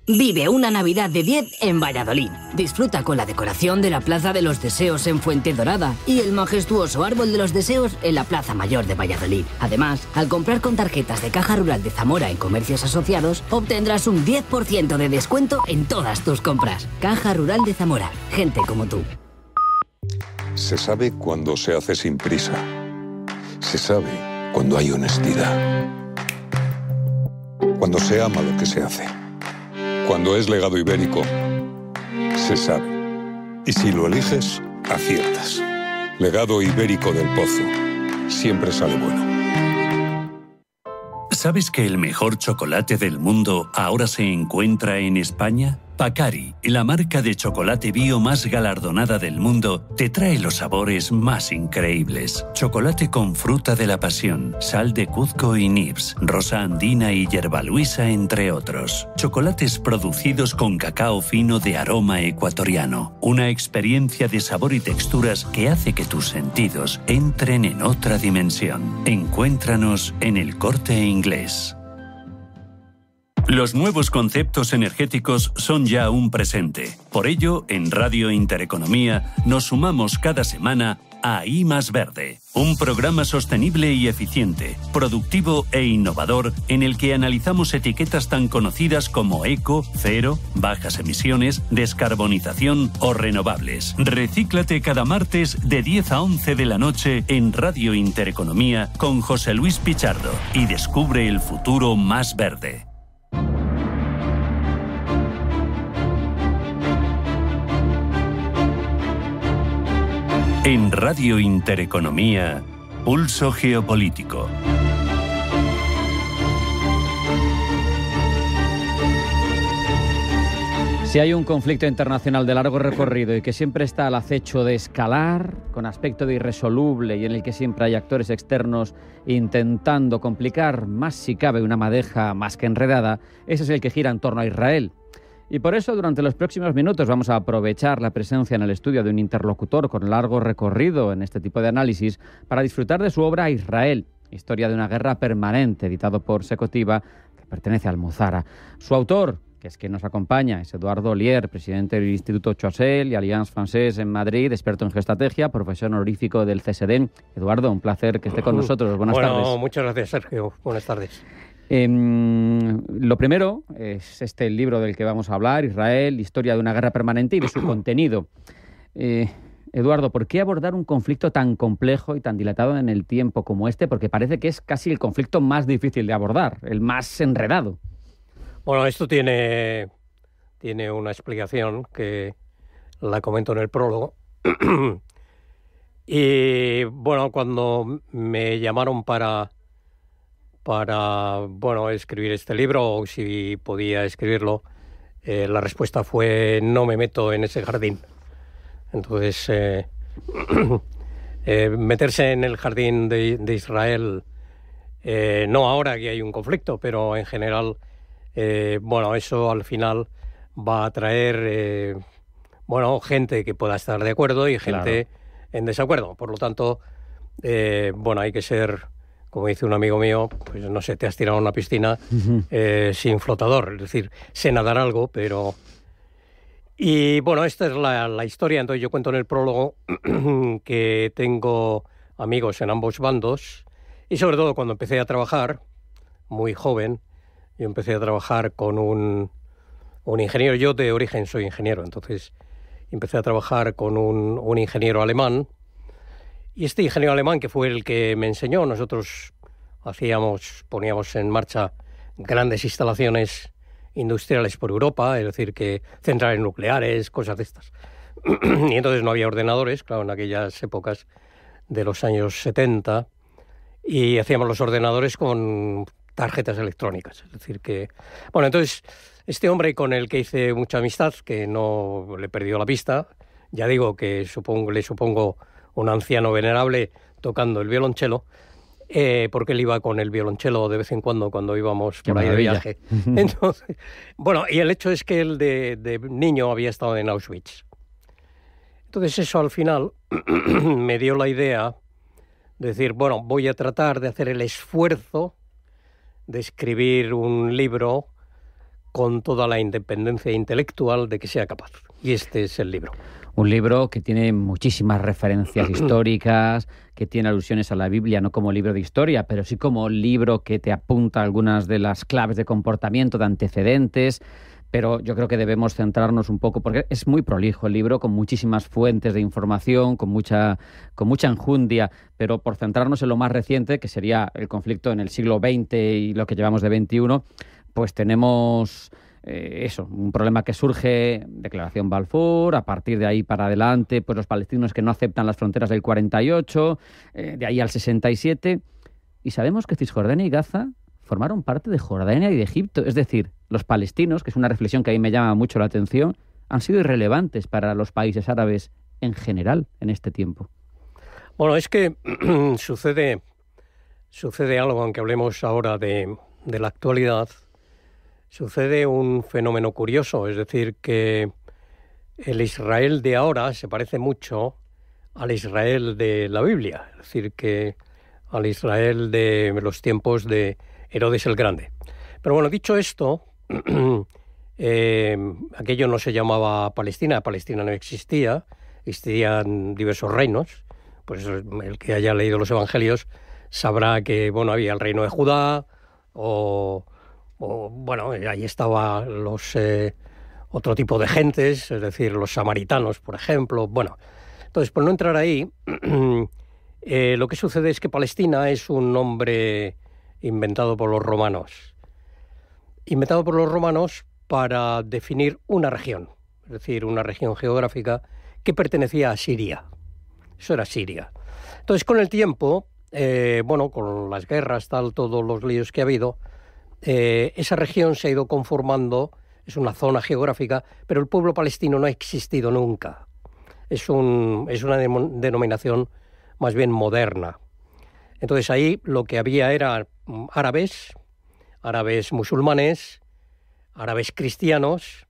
Vive una Navidad de 10 en Valladolid. Disfruta con la decoración de la Plaza de los Deseos en Fuenterrabía y el majestuoso Árbol de los Deseos en la Plaza Mayor de Valladolid. Además, al comprar con tarjetas de Caja Rural de Zamora en comercios asociados, obtendrás un 10% de descuento en todas tus compras. Caja Rural de Zamora. Gente como tú. Se sabe cuando se hace sin prisa. Se sabe cuando hay honestidad. Cuando se ama lo que se hace. Cuando es legado ibérico, se sabe. Y si lo eliges, aciertas. Legado ibérico del Pozo. Siempre sale bueno. ¿Sabes que el mejor chocolate del mundo ahora se encuentra en España? Pacari, la marca de chocolate bio más galardonada del mundo, te trae los sabores más increíbles. Chocolate con fruta de la pasión, sal de Cuzco y Nibs, rosa andina y yerbaluisa, entre otros. Chocolates producidos con cacao fino de aroma ecuatoriano. Una experiencia de sabor y texturas que hace que tus sentidos entren en otra dimensión. Encuéntranos en El Corte Inglés. Los nuevos conceptos energéticos son ya un presente. Por ello, en Radio Intereconomía nos sumamos cada semana a I Más Verde, un programa sostenible y eficiente, productivo e innovador en el que analizamos etiquetas tan conocidas como eco, cero, bajas emisiones, descarbonización o renovables. Recíclate cada martes de 10 a 11 de la noche en Radio Intereconomía con José Luis Pichardo y descubre el futuro más verde. En Radio Intereconomía, Pulso Geopolítico. Si hay un conflicto internacional de largo recorrido y que siempre está al acecho de escalar, con aspecto de irresoluble y en el que siempre hay actores externos intentando complicar más si cabe una madeja más que enredada, ese es el que gira en torno a Israel. Y por eso, durante los próximos minutos, vamos a aprovechar la presencia en el estudio de un interlocutor con largo recorrido en este tipo de análisis para disfrutar de su obra Israel, historia de una guerra permanente, editado por Secotiva, que pertenece a Almuzara. Su autor, que es quien nos acompaña, es Eduardo Olier, presidente del Instituto Choisel y Alliance Française en Madrid, experto en geoestrategia, profesor honorífico del CSD. Eduardo, un placer que esté con nosotros. Buenas tardes. Muchas gracias, Sergio. Buenas tardes. Lo primero es el libro del que vamos a hablar, Israel, historia de una guerra permanente, y de su contenido. Eduardo, ¿por qué abordar un conflicto tan complejo y tan dilatado en el tiempo como este? Porque parece que es casi el conflicto más difícil de abordar, el más enredado. Bueno, esto tiene una explicación que la comento en el prólogo. Y bueno, cuando me llamaron para escribir este libro, o si podía escribirlo, la respuesta fue: no me meto en ese jardín. Entonces, meterse en el jardín de Israel, no ahora que hay un conflicto, pero en general, eso al final va a traer gente que pueda estar de acuerdo y gente en desacuerdo. Por lo tanto, hay que ser, como dice un amigo mío, pues no sé, te has tirado a una piscina sin flotador, es decir, sé nadar algo, pero... Y bueno, esta es la historia. Entonces yo cuento en el prólogo que tengo amigos en ambos bandos, y sobre todo cuando empecé a trabajar, muy joven, yo empecé a trabajar con un ingeniero. Yo de origen soy ingeniero, entonces empecé a trabajar con un ingeniero alemán. Y este ingeniero alemán, que fue el que me enseñó, nosotros poníamos en marcha grandes instalaciones industriales por Europa, es decir, que centrales nucleares, cosas de estas. y entonces no había ordenadores, claro, en aquellas épocas de los años 70, y hacíamos los ordenadores con tarjetas electrónicas. Es decir que... Bueno, entonces, este hombre con el que hice mucha amistad, que no le perdió la pista, ya digo que le supongo un anciano venerable tocando el violonchelo, porque él iba con el violonchelo de vez en cuando íbamos por ahí de viaje. Entonces, bueno, y el hecho es que él de niño había estado en Auschwitz. Entonces eso al final me dio la idea de decir, bueno, voy a tratar de hacer el esfuerzo de escribir un libro con toda la independencia intelectual de que sea capaz. Y este es el libro. Un libro que tiene muchísimas referencias históricas, que tiene alusiones a la Biblia, no como libro de historia, pero sí como libro que te apunta algunas de las claves de comportamiento, de antecedentes. Pero yo creo que debemos centrarnos un poco, porque es muy prolijo el libro, con muchísimas fuentes de información, con mucha enjundia, pero por centrarnos en lo más reciente, que sería el conflicto en el siglo XX y lo que llevamos de XXI, pues tenemos... un problema que surge, Declaración Balfour, a partir de ahí para adelante, pues los palestinos que no aceptan las fronteras del 48, de ahí al 67, y sabemos que Cisjordania y Gaza formaron parte de Jordania y de Egipto, es decir, los palestinos, que es una reflexión que a mí me llama mucho la atención, han sido irrelevantes para los países árabes en general en este tiempo. Bueno, es que sucede algo, aunque hablemos ahora de la actualidad. Sucede un fenómeno curioso, es decir, que el Israel de ahora se parece mucho al Israel de la Biblia, es decir, que al Israel de los tiempos de Herodes el Grande. Pero bueno, dicho esto, aquello no se llamaba Palestina no existía, existían diversos reinos, pues el que haya leído los Evangelios sabrá que, bueno, había el reino de Judá, o bueno, ahí estaba otro tipo de gentes, es decir, los samaritanos, por ejemplo. Bueno, entonces, por no entrar ahí, lo que sucede es que Palestina es un nombre inventado por los romanos. Inventado por los romanos para definir una región, es decir, una región geográfica que pertenecía a Siria. Eso era Siria. Entonces, con el tiempo, bueno, con las guerras, todos los líos que ha habido, esa región se ha ido conformando, es una zona geográfica, pero el pueblo palestino no ha existido nunca. Es una denominación más bien moderna. Entonces ahí lo que había era árabes musulmanes, árabes cristianos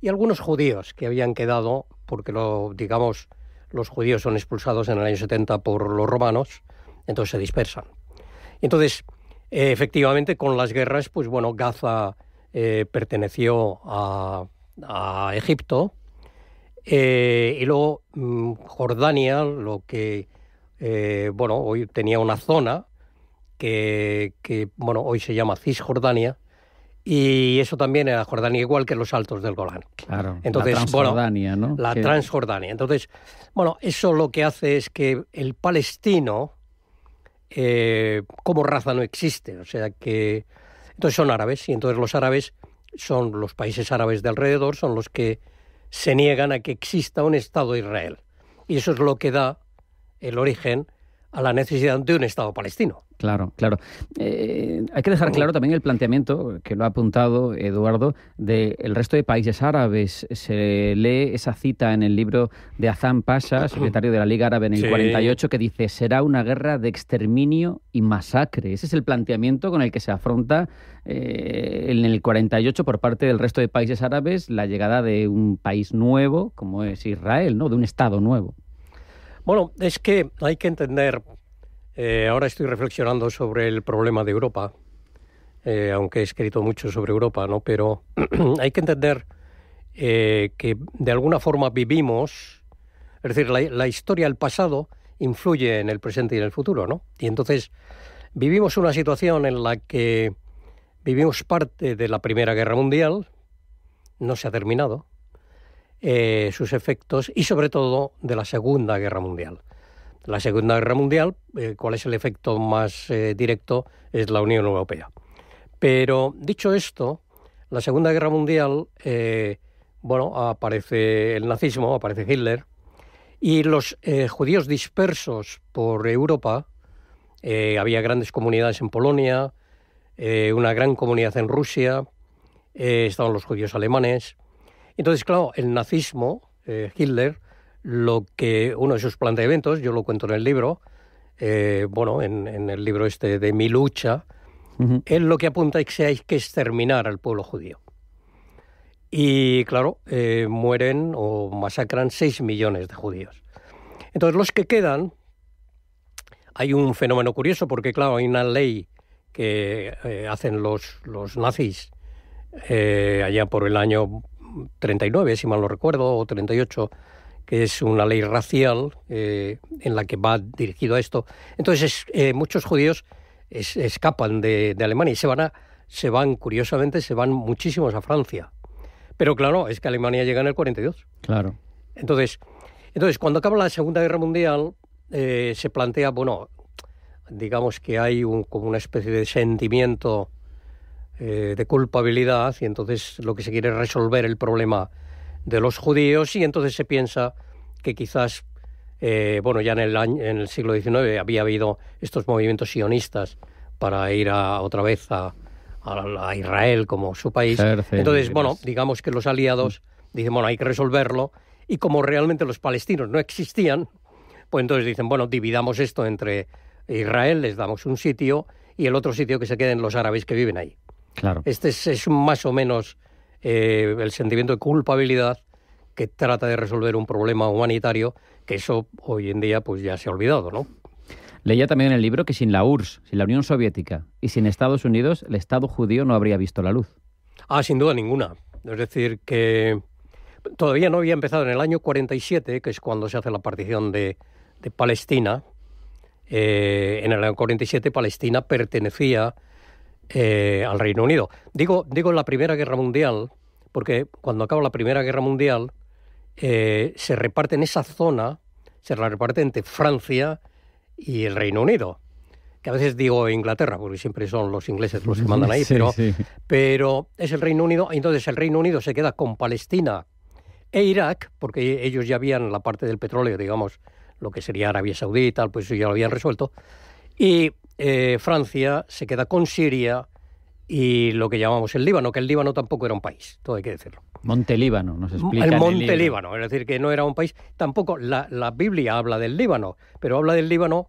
y algunos judíos que habían quedado, porque los judíos son expulsados en el año 70 por los romanos, entonces se dispersan. Entonces, efectivamente, con las guerras, pues bueno, Gaza perteneció a Egipto, y luego Jordania, lo que bueno, hoy tenía una zona que bueno, hoy se llama Cisjordania, y eso también era Jordania, igual que los Altos del Golán. Claro, entonces, la Transjordania, bueno, ¿no? La Transjordania. Entonces, bueno, eso lo que hace es que el palestino como raza no existe, o sea que entonces son árabes, y entonces los árabes son los países árabes de alrededor, son los que se niegan a que exista un Estado de Israel, y eso es lo que da el origen a la necesidad de un Estado palestino. Claro, claro. Hay que dejar claro también el planteamiento, que lo ha apuntado Eduardo, del resto de países árabes. Se lee esa cita en el libro de Hassan Pasha, secretario de la Liga Árabe en el 48, que dice: será una guerra de exterminio y masacre. Ese es el planteamiento con el que se afronta en el 48 por parte del resto de países árabes la llegada de un país nuevo como es Israel, ¿no? De un Estado nuevo. Bueno, es que hay que entender... ahora estoy reflexionando sobre el problema de Europa, aunque he escrito mucho sobre Europa, ¿no? Pero hay que entender que de alguna forma vivimos, es decir, la historia, el pasado, influye en el presente y en el futuro, ¿no? Y entonces vivimos una situación en la que vivimos parte de la Primera Guerra Mundial, no se ha terminado, sus efectos, y sobre todo de la Segunda Guerra Mundial. La Segunda Guerra Mundial, ¿cuál es el efecto más directo? Es la Unión Europea. Pero, dicho esto, la Segunda Guerra Mundial, bueno, aparece el nazismo, aparece Hitler, y los judíos dispersos por Europa, había grandes comunidades en Polonia, una gran comunidad en Rusia, estaban los judíos alemanes. Entonces, claro, el nazismo, Hitler, uno de sus planteamientos, yo lo cuento en el libro, en el libro este de Mi lucha, él lo que apunta es que hay que exterminar al pueblo judío. Y claro, mueren o masacran 6 millones de judíos. Entonces, los que quedan, hay un fenómeno curioso, porque claro, hay una ley que hacen los nazis allá por el año 39, si mal no recuerdo, o 38, que es una ley racial en la que va dirigido a esto. Entonces, muchos judíos escapan de Alemania y se van, curiosamente, muchísimos a Francia. Pero claro, es que Alemania llega en el 42. Claro. Entonces cuando acaba la Segunda Guerra Mundial, se plantea, bueno, digamos que hay como una especie de sentimiento de culpabilidad, y entonces lo que se quiere es resolver el problema de los judíos, y entonces se piensa que quizás, ya en el siglo XIX había habido estos movimientos sionistas para ir otra vez a Israel como su país. Entonces, digamos que los aliados dicen, hay que resolverlo, y como realmente los palestinos no existían, pues entonces dicen, dividamos esto entre Israel, les damos un sitio, y el otro sitio que se queden los árabes que viven ahí. Claro. Este es más o menos el sentimiento de culpabilidad que trata de resolver un problema humanitario, que eso hoy en día pues ya se ha olvidado, ¿no? Leía también en el libro que sin la URSS, sin la Unión Soviética y sin Estados Unidos, el Estado judío no habría visto la luz. Sin duda ninguna. Es decir, que todavía no había empezado en el año 47, que es cuando se hace la partición de Palestina. En el año 47 Palestina pertenecía al Reino Unido. Digo la Primera Guerra Mundial, porque cuando acaba la Primera Guerra Mundial se reparte en esa zona, se la reparte entre Francia y el Reino Unido, que a veces digo Inglaterra, porque siempre son los ingleses los que mandan ahí, pero es el Reino Unido. Entonces el Reino Unido se queda con Palestina e Irak, porque ellos ya habían la parte del petróleo, digamos, lo que sería Arabia Saudita, pues eso ya lo habían resuelto, y Francia se queda con Siria y lo que llamamos el Líbano, que el Líbano tampoco era un país, todo hay que decirlo. Monte Líbano, nos explica. El Monte Líbano, es decir, que no era un país. Tampoco la Biblia habla del Líbano, pero habla del Líbano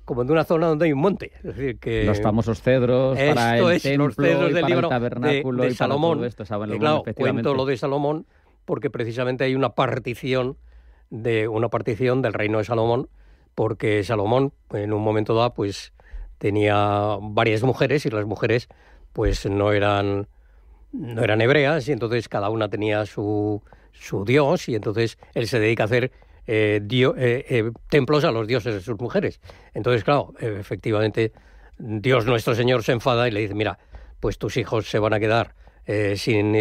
como de una zona donde hay un monte. Es decir, que los famosos cedros para el templo, los cedros del para Líbano, el tabernáculo de y Salomón. Para todo esto, Claro, cuento lo de Salomón porque precisamente hay una partición del reino de Salomón, porque Salomón en un momento dado pues tenía varias mujeres, y las mujeres pues no eran hebreas, y entonces cada una tenía su dios, y entonces él se dedica a hacer templos a los dioses de sus mujeres. Entonces, claro, efectivamente Dios nuestro Señor se enfada y le dice, mira, pues tus hijos se van a quedar sin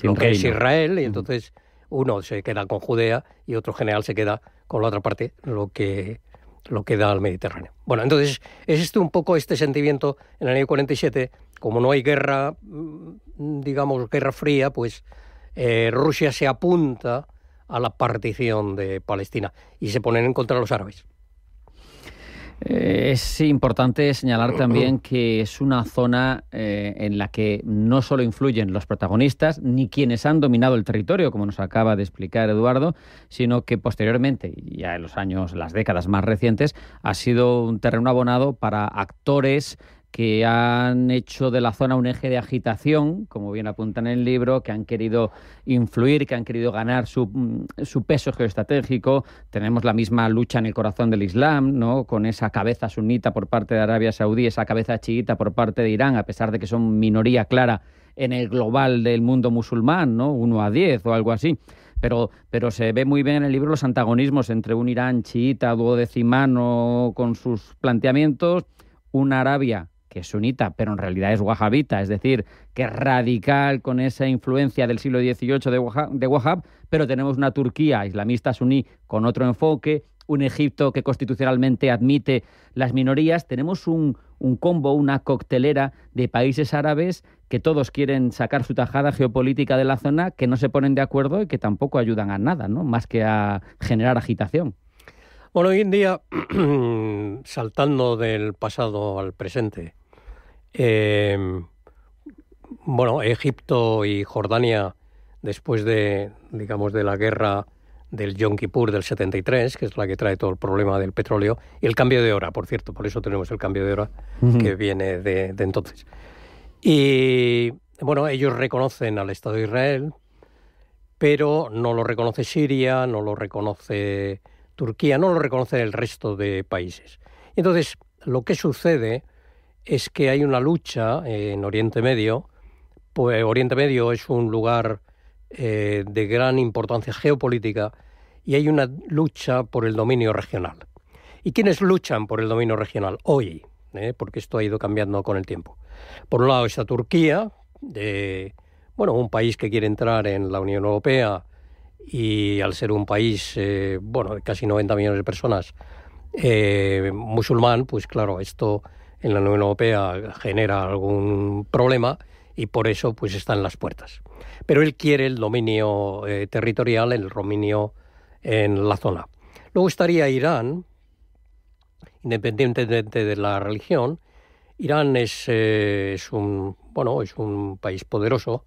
lo que es Israel, y entonces uno se queda con Judea y otro general se queda con la otra parte, lo que da al Mediterráneo. Bueno, entonces es un poco este sentimiento en el año 47, como no hay guerra, digamos, guerra fría, pues Rusia se apunta a la partición de Palestina y se ponen en contra de los árabes. Es importante señalar también que es una zona en la que no solo influyen los protagonistas ni quienes han dominado el territorio, como nos acaba de explicar Eduardo, sino que posteriormente, ya en las décadas más recientes, ha sido un terreno abonado para actores que han hecho de la zona un eje de agitación, como bien apunta en el libro, que han querido influir, que han querido ganar su peso geoestratégico. Tenemos la misma lucha en el corazón del Islam, ¿no?, con esa cabeza sunita por parte de Arabia Saudí, esa cabeza chiita por parte de Irán, a pesar de que son minoría clara en el global del mundo musulmán, ¿no?, 1-10 o algo así. Pero se ve muy bien en el libro los antagonismos entre un Irán chiita, duodecimano, con sus planteamientos, una Arabia que es sunita, pero en realidad es wahabita, es decir, que es radical con esa influencia del siglo XVIII de Wahhab, pero tenemos una Turquía islamista suní con otro enfoque, un Egipto que constitucionalmente admite las minorías. Tenemos un combo, una coctelera de países árabes que todos quieren sacar su tajada geopolítica de la zona, que no se ponen de acuerdo y que tampoco ayudan a nada, ¿no? Más que a generar agitación. Bueno, hoy en día, saltando del pasado al presente, Egipto y Jordania, después de la guerra del Yom Kippur del 73, que es la que trae todo el problema del petróleo, y el cambio de hora, por cierto, por eso tenemos el cambio de hora que viene de entonces. Y bueno, ellos reconocen al Estado de Israel, pero no lo reconoce Siria, no lo reconoce Turquía, no lo reconoce el resto de países. Entonces, lo que sucede es que hay una lucha en Oriente Medio. Pues Oriente Medio es un lugar de gran importancia geopolítica y hay una lucha por el dominio regional. ¿Y quiénes luchan por el dominio regional hoy? Porque esto ha ido cambiando con el tiempo. Por un lado está Turquía, un país que quiere entrar en la Unión Europea y al ser un país, de casi 90 millones de personas, musulmán, pues claro, esto en la Unión Europea genera algún problema y por eso pues está en las puertas. Pero él quiere el dominio territorial, el dominio en la zona. Luego estaría Irán, independientemente de la religión. Irán es un país poderoso,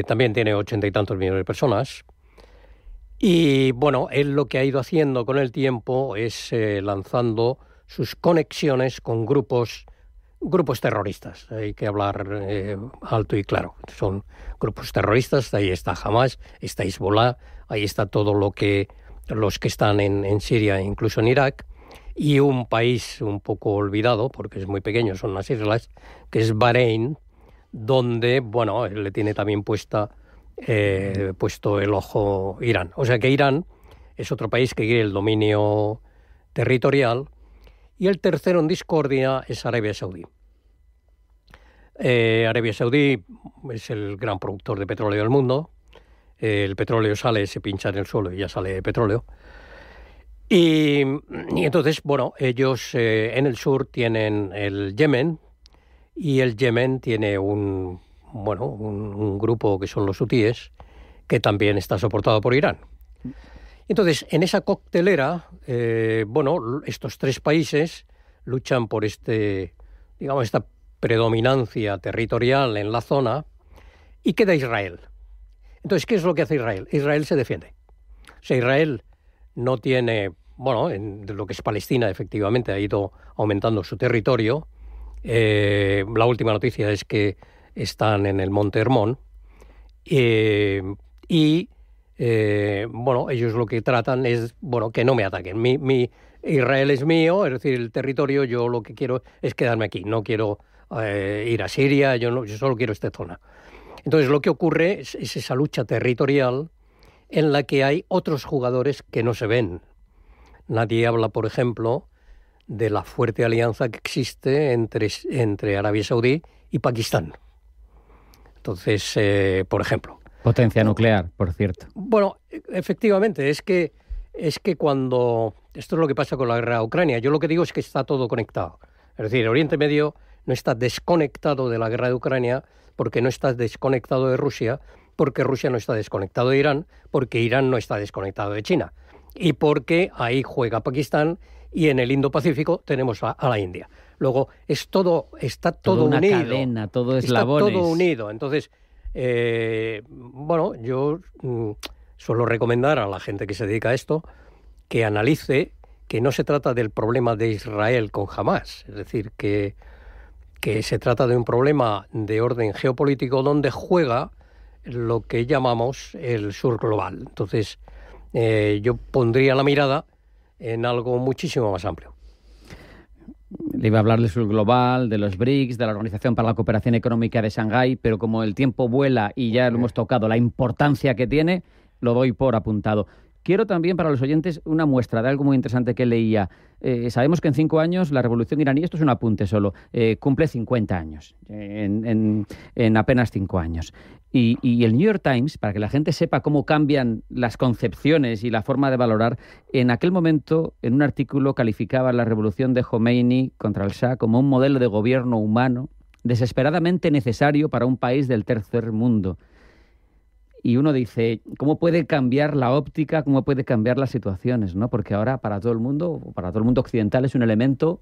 también tiene 80 y tantos millones de personas. Y bueno, él lo que ha ido haciendo con el tiempo es lanzando sus conexiones con grupos terroristas. Hay que hablar alto y claro. Son grupos terroristas, ahí está Hamas, está Hezbollah, ahí está todo los que están en Siria e incluso en Irak, y un país un poco olvidado, porque es muy pequeño, son las islas, que es Bahrein, donde, le tiene también puesto el ojo Irán. O sea que Irán es otro país que quiere el dominio territorial. Y el tercero en discordia es Arabia Saudí. Arabia Saudí es el gran productor de petróleo del mundo. El petróleo se pincha en el suelo y ya sale petróleo. Y entonces, ellos en el sur tienen el Yemen, y el Yemen tiene un grupo que son los hutíes, que también está soportado por Irán. Entonces, en esa coctelera, estos tres países luchan por esta predominancia territorial en la zona, y queda Israel. Entonces, ¿qué es lo que hace Israel? Israel se defiende. O sea, Israel no tiene, en lo que es Palestina, efectivamente, ha ido aumentando su territorio. La última noticia es que están en el Monte Hermón. Ellos lo que tratan es, que no me ataquen. Israel es mío, es decir, el territorio, yo lo que quiero es quedarme aquí. No quiero ir a Siria, yo solo quiero esta zona. Entonces, lo que ocurre es esa lucha territorial en la que hay otros jugadores que no se ven. Nadie habla, por ejemplo, de la fuerte alianza que existe entre Arabia Saudí y Pakistán. Entonces, por ejemplo... Potencia nuclear, por cierto. Bueno, efectivamente, es que cuando... Esto es lo que pasa con la guerra de Ucrania. Yo lo que digo es que está todo conectado. Es decir, Oriente Medio no está desconectado de la guerra de Ucrania, porque no está desconectado de Rusia, porque Rusia no está desconectado de Irán, porque Irán no está desconectado de China, y porque ahí juega Pakistán, y en el Indo-Pacífico tenemos a la India. Luego, está todo una unido. Cadena, todo eslabones. Está todo unido. Entonces, yo suelo recomendar a la gente que se dedica a esto que analice que no se trata del problema de Israel con Hamas, es decir, que se trata de un problema de orden geopolítico donde juega lo que llamamos el sur global. Entonces, yo pondría la mirada en algo muchísimo más amplio. Le iba a hablar del sur global, de los BRICS, de la Organización para la Cooperación Económica de Shanghái, pero como el tiempo vuela y ya lo hemos tocado, la importancia que tiene, lo doy por apuntado. quiero también para los oyentes una muestra de algo muy interesante que leía. Sabemos que en 5 años la revolución iraní, esto es un apunte solo, cumple 50 años, en apenas 5 años. Y el New York Times, para que la gente sepa cómo cambian las concepciones y la forma de valorar, en aquel momento, en un artículo, calificaba la revolución de Khomeini contra el Shah como un modelo de gobierno humano desesperadamente necesario para un país del tercer mundo. Y uno dice, ¿cómo puede cambiar la óptica, cómo puede cambiar las situaciones, ¿no? Porque ahora para todo el mundo occidental es un elemento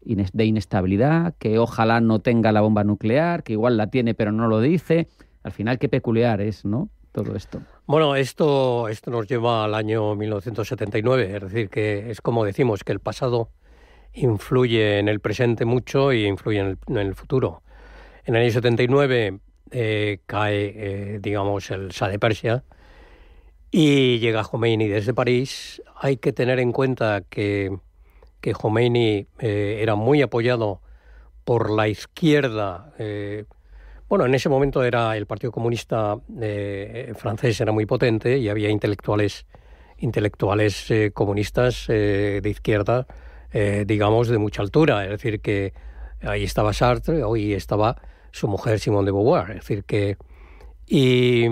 de inestabilidad, que ojalá no tenga la bomba nuclear, que igual la tiene pero no lo dice. Al final, qué peculiar es, ¿no?, todo esto. Bueno, esto nos lleva al año 1979, es decir, que es como decimos, que el pasado influye en el presente mucho y influye en el futuro. En el año 79 cae, digamos, el Shah de Persia y llega Khomeini desde París. Hay que tener en cuenta que Khomeini era muy apoyado por la izquierda. Bueno, en ese momento era el Partido Comunista francés, era muy potente y había intelectuales comunistas de izquierda, digamos, de mucha altura. Es decir, que ahí estaba Sartre, hoy estaba su mujer Simone de Beauvoir. Es decir, que... Y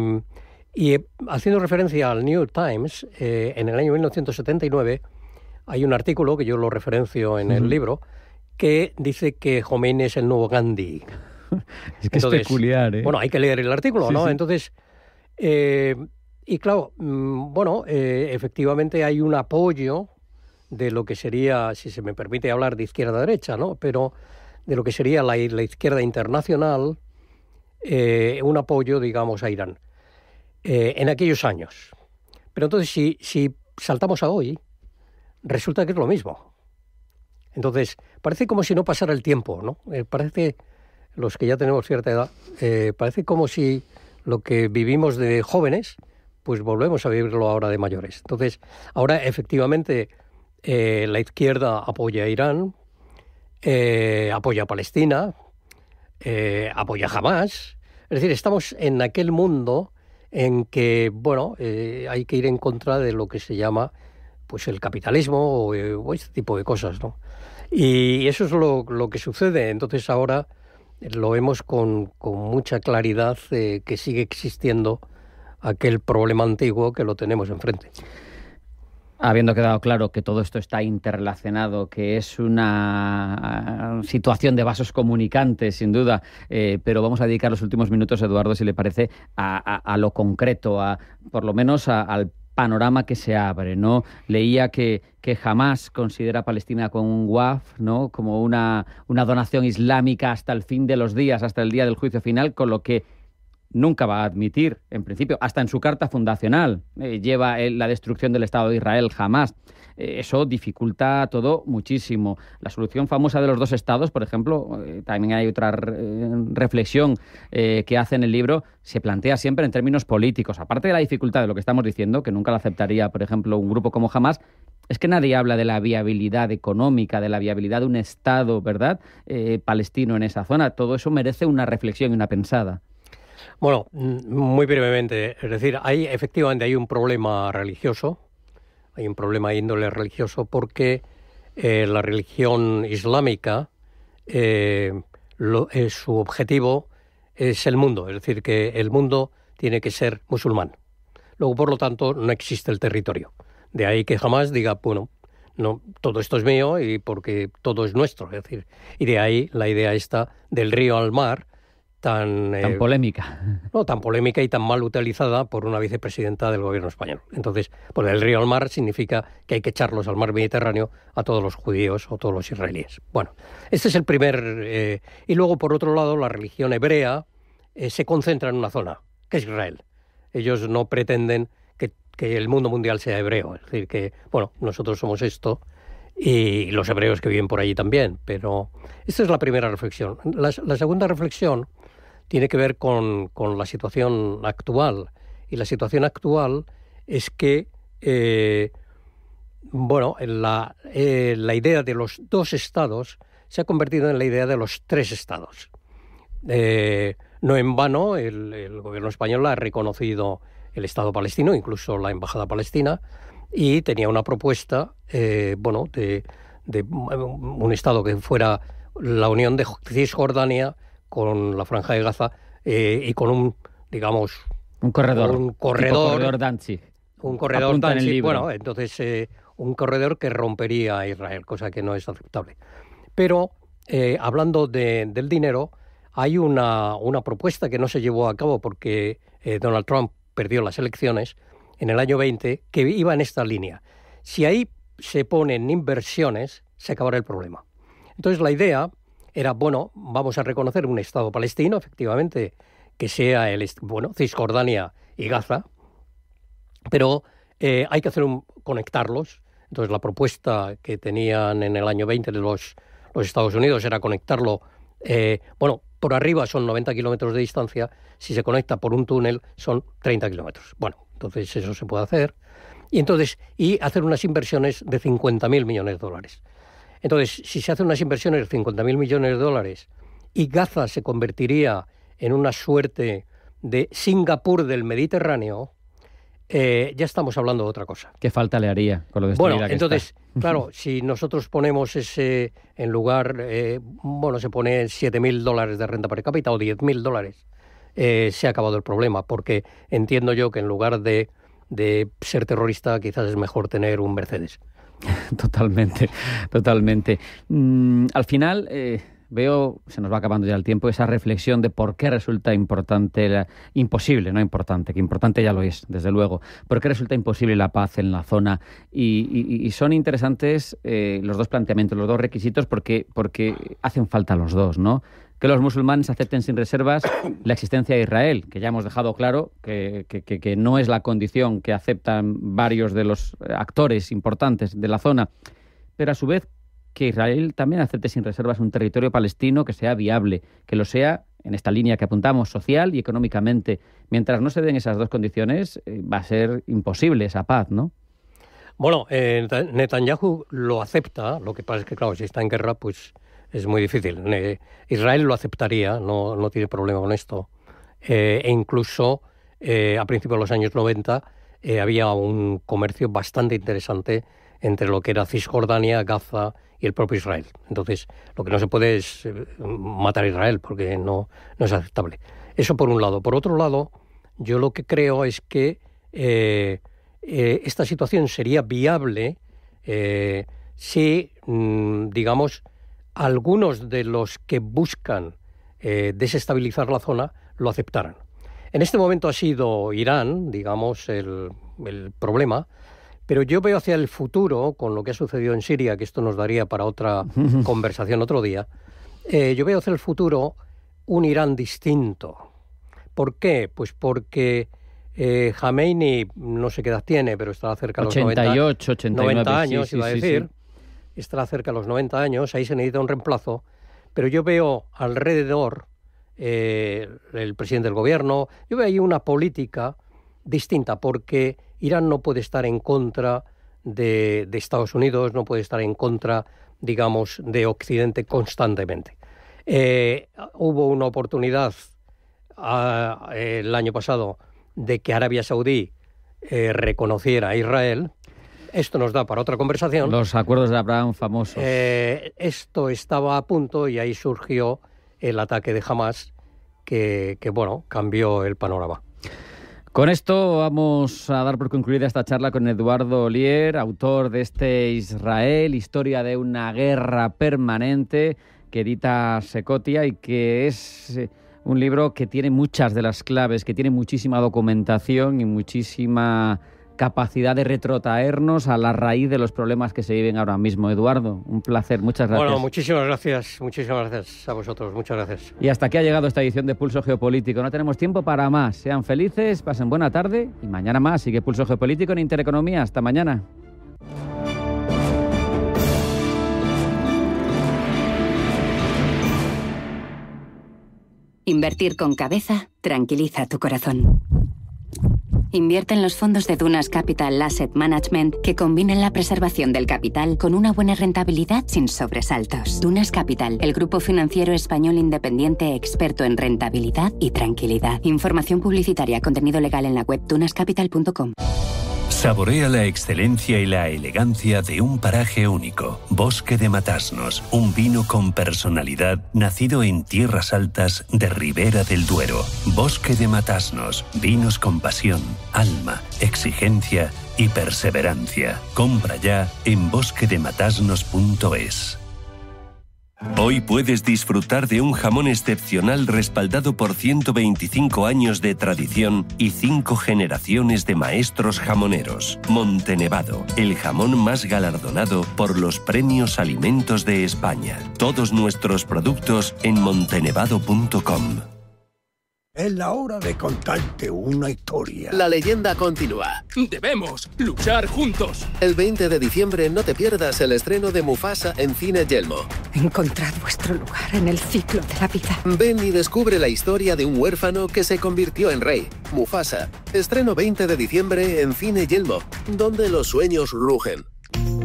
haciendo referencia al New York Times, en el año 1979 hay un artículo, que yo lo referencio en el libro, que dice que Khomeini es el nuevo Gandhi. Es que entonces, es peculiar, ¿eh? Bueno, hay que leer el artículo, ¿no? Sí. Entonces, y claro, efectivamente hay un apoyo de lo que sería, si se me permite hablar de izquierda-derecha, ¿no? Pero de lo que sería la izquierda internacional, un apoyo, digamos, a Irán en aquellos años. Pero entonces, si saltamos a hoy, resulta que es lo mismo. Entonces, parece como si no pasara el tiempo, ¿no? Parece, los que ya tenemos cierta edad, parece como si lo que vivimos de jóvenes, pues volvemos a vivirlo ahora de mayores. Entonces, ahora efectivamente la izquierda apoya a Irán, apoya a Palestina, apoya a Hamás. Es decir, estamos en aquel mundo en que, bueno, hay que ir en contra de lo que se llama pues el capitalismo o este tipo de cosas, ¿no? Y eso es lo que sucede. Entonces ahora lo vemos con mucha claridad, que sigue existiendo aquel problema antiguo que lo tenemos enfrente. Habiendo quedado claro que todo esto está interrelacionado, que es una situación de vasos comunicantes, sin duda, pero vamos a dedicar los últimos minutos, Eduardo, si le parece, a lo concreto, por lo menos al panorama que se abre, ¿no? Leía que Hamás considera a Palestina como un waqf, ¿no?, como una donación islámica hasta el fin de los días, hasta el día del juicio final, con lo que nunca va a admitir, en principio, hasta en su carta fundacional, lleva la destrucción del Estado de Israel, Hamás. Eso dificulta todo muchísimo. La solución famosa de los dos estados, por ejemplo, también hay otra reflexión que hace en el libro, se plantea siempre en términos políticos. Aparte de la dificultad de lo que estamos diciendo, que nunca la aceptaría, por ejemplo, un grupo como Hamás, es que nadie habla de la viabilidad económica, de la viabilidad de un Estado, ¿verdad?, palestino en esa zona. Todo eso merece una reflexión y una pensada. Bueno, muy brevemente, es decir, efectivamente hay un problema religioso, hay un problema de índole religioso porque la religión islámica, su objetivo es el mundo, es decir, que el mundo tiene que ser musulmán. Luego, por lo tanto, no existe el territorio. De ahí que jamás diga, bueno, no, todo esto es mío y porque todo es nuestro, es decir, y de ahí la idea esta del río al mar, tan polémica. No, tan polémica y tan mal utilizada por una vicepresidenta del gobierno español. Entonces, por el río al mar significa que hay que echarlos al mar Mediterráneo a todos los judíos o todos los israelíes. Bueno, este es el primer... y luego, por otro lado, la religión hebrea se concentra en una zona, que es Israel. Ellos no pretenden que el mundo mundial sea hebreo. Es decir, que, bueno, nosotros somos esto y los hebreos que viven por allí también. Pero esta es la primera reflexión. La segunda reflexión tiene que ver con la situación actual. Y la situación actual es que, la idea de los dos estados se ha convertido en la idea de los tres estados. No en vano, el gobierno español ha reconocido el Estado palestino, incluso la embajada palestina, y tenía una propuesta, de un Estado que fuera la unión de Cisjordania con la Franja de Gaza y con un corredor Danzig. Un corredor Danzig, bueno, entonces un corredor que rompería a Israel, cosa que no es aceptable. Pero hablando del dinero, hay una propuesta que no se llevó a cabo porque Donald Trump perdió las elecciones en el año 20, que iba en esta línea. Si ahí se ponen inversiones, se acabará el problema. Entonces la idea era, vamos a reconocer un Estado palestino, efectivamente, que sea Cisjordania y Gaza, pero hay que conectarlos. Entonces la propuesta que tenían en el año 20 de los Estados Unidos era conectarlo, por arriba son 90 kilómetros de distancia, si se conecta por un túnel son 30 kilómetros. Bueno, entonces eso se puede hacer. Y hacer unas inversiones de 50.000 millones de dólares. Entonces, si se hacen unas inversiones de 50.000 millones de dólares y Gaza se convertiría en una suerte de Singapur del Mediterráneo, ya estamos hablando de otra cosa. ¿Qué falta le haría con lo destruida que entonces, está? claro, si nosotros ponemos ese en lugar, se pone $7.000 de renta per cápita o $10.000, se ha acabado el problema, porque entiendo yo que en lugar de ser terrorista quizás es mejor tener un Mercedes. Totalmente. Al final veo, se nos va acabando ya el tiempo, esa reflexión de por qué resulta imposible, no importante, que importante ya lo es, desde luego, por qué resulta imposible la paz en la zona. Y son interesantes los dos planteamientos, los dos requisitos, porque hacen falta los dos, ¿no? Que los musulmanes acepten sin reservas la existencia de Israel, que ya hemos dejado claro que no es la condición que aceptan varios de los actores importantes de la zona, pero a su vez que Israel también acepte sin reservas un territorio palestino que sea viable, que lo sea en esta línea que apuntamos, social y económicamente. Mientras no se den esas dos condiciones, va a ser imposible esa paz, ¿no? Bueno, Netanyahu lo acepta, lo que pasa es que, claro, si está en guerra, pues es muy difícil. Israel lo aceptaría, no tiene problema con esto. E incluso a principios de los años 90 había un comercio bastante interesante entre lo que era Cisjordania, Gaza y el propio Israel. Entonces, lo que no se puede es matar a Israel, porque no es aceptable. Eso por un lado. Por otro lado, yo lo que creo es que esta situación sería viable si, algunos de los que buscan desestabilizar la zona lo aceptaran. En este momento ha sido Irán, el problema, pero yo veo hacia el futuro, con lo que ha sucedido en Siria, que esto nos daría para otra conversación otro día, yo veo hacia el futuro un Irán distinto. ¿Por qué? Pues porque Khamenei, no sé qué edad tiene, pero estará cerca de los 88, 89, 90 años, sí, iba a decir. Sí. Estará cerca de los 90 años, ahí se necesita un reemplazo, pero yo veo alrededor el presidente del gobierno, yo veo ahí una política distinta, porque Irán no puede estar en contra de Estados Unidos, no puede estar en contra, de Occidente constantemente. Hubo una oportunidad el año pasado de que Arabia Saudí reconociera a Israel. Esto nos da para otra conversación. Los acuerdos de Abraham famosos. Esto estaba a punto y ahí surgió el ataque de Hamas que cambió el panorama. Con esto vamos a dar por concluida esta charla con Eduardo Oller, autor de este Israel, historia de una guerra permanente, que edita Secotia y que es un libro que tiene muchas de las claves, que tiene muchísima documentación y muchísima capacidad de retrotraernos a la raíz de los problemas que se viven ahora mismo. Eduardo, un placer, muchas gracias. Bueno, muchísimas gracias a vosotros, muchas gracias. Y hasta aquí ha llegado esta edición de Pulso Geopolítico. No tenemos tiempo para más. Sean felices, pasen buena tarde y mañana más. Sigue Pulso Geopolítico en Intereconomía. Hasta mañana. Invertir con cabeza tranquiliza tu corazón. Invierte en los fondos de Dunas Capital Asset Management que combinen la preservación del capital con una buena rentabilidad sin sobresaltos. Dunas Capital, el grupo financiero español independiente experto en rentabilidad y tranquilidad. Información publicitaria, contenido legal en la web dunascapital.com. Saborea la excelencia y la elegancia de un paraje único. Bosque de Matasnos, un vino con personalidad nacido en tierras altas de Ribera del Duero. Bosque de Matasnos, vinos con pasión, alma, exigencia y perseverancia. Compra ya en bosquedematasnos.es. Hoy puedes disfrutar de un jamón excepcional respaldado por 125 años de tradición y 5 generaciones de maestros jamoneros. Montenevado, el jamón más galardonado por los premios Alimentos de España. Todos nuestros productos en montenevado.com. Es la hora de contarte una historia. La leyenda continúa. Debemos luchar juntos. El 20 de diciembre no te pierdas el estreno de Mufasa en Cine Yelmo. Encontrad vuestro lugar en el ciclo de la vida. Ven y descubre la historia de un huérfano que se convirtió en rey. Mufasa. Estreno 20 de diciembre en Cine Yelmo, donde los sueños rugen.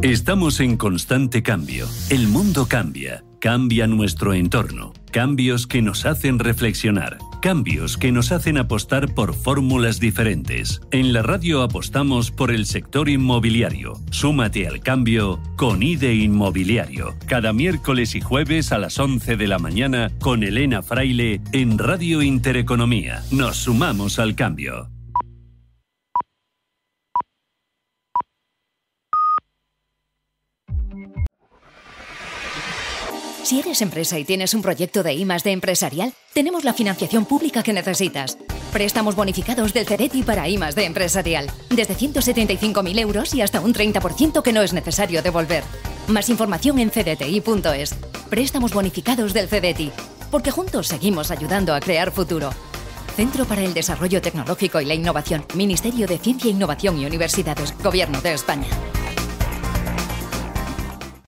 Estamos en constante cambio. El mundo cambia. Cambia nuestro entorno. Cambios que nos hacen reflexionar. Cambios que nos hacen apostar por fórmulas diferentes. En la radio apostamos por el sector inmobiliario. Súmate al cambio con IDE Inmobiliario. Cada miércoles y jueves a las 11 de la mañana con Elena Fraile en Radio Intereconomía. Nos sumamos al cambio. Si eres empresa y tienes un proyecto de I+D empresarial, tenemos la financiación pública que necesitas. Préstamos bonificados del CEDETI para I+D empresarial. Desde 175.000 euros y hasta un 30% que no es necesario devolver. Más información en cdti.es. Préstamos bonificados del CEDETI. Porque juntos seguimos ayudando a crear futuro. Centro para el Desarrollo Tecnológico y la Innovación. Ministerio de Ciencia, Innovación y Universidades. Gobierno de España.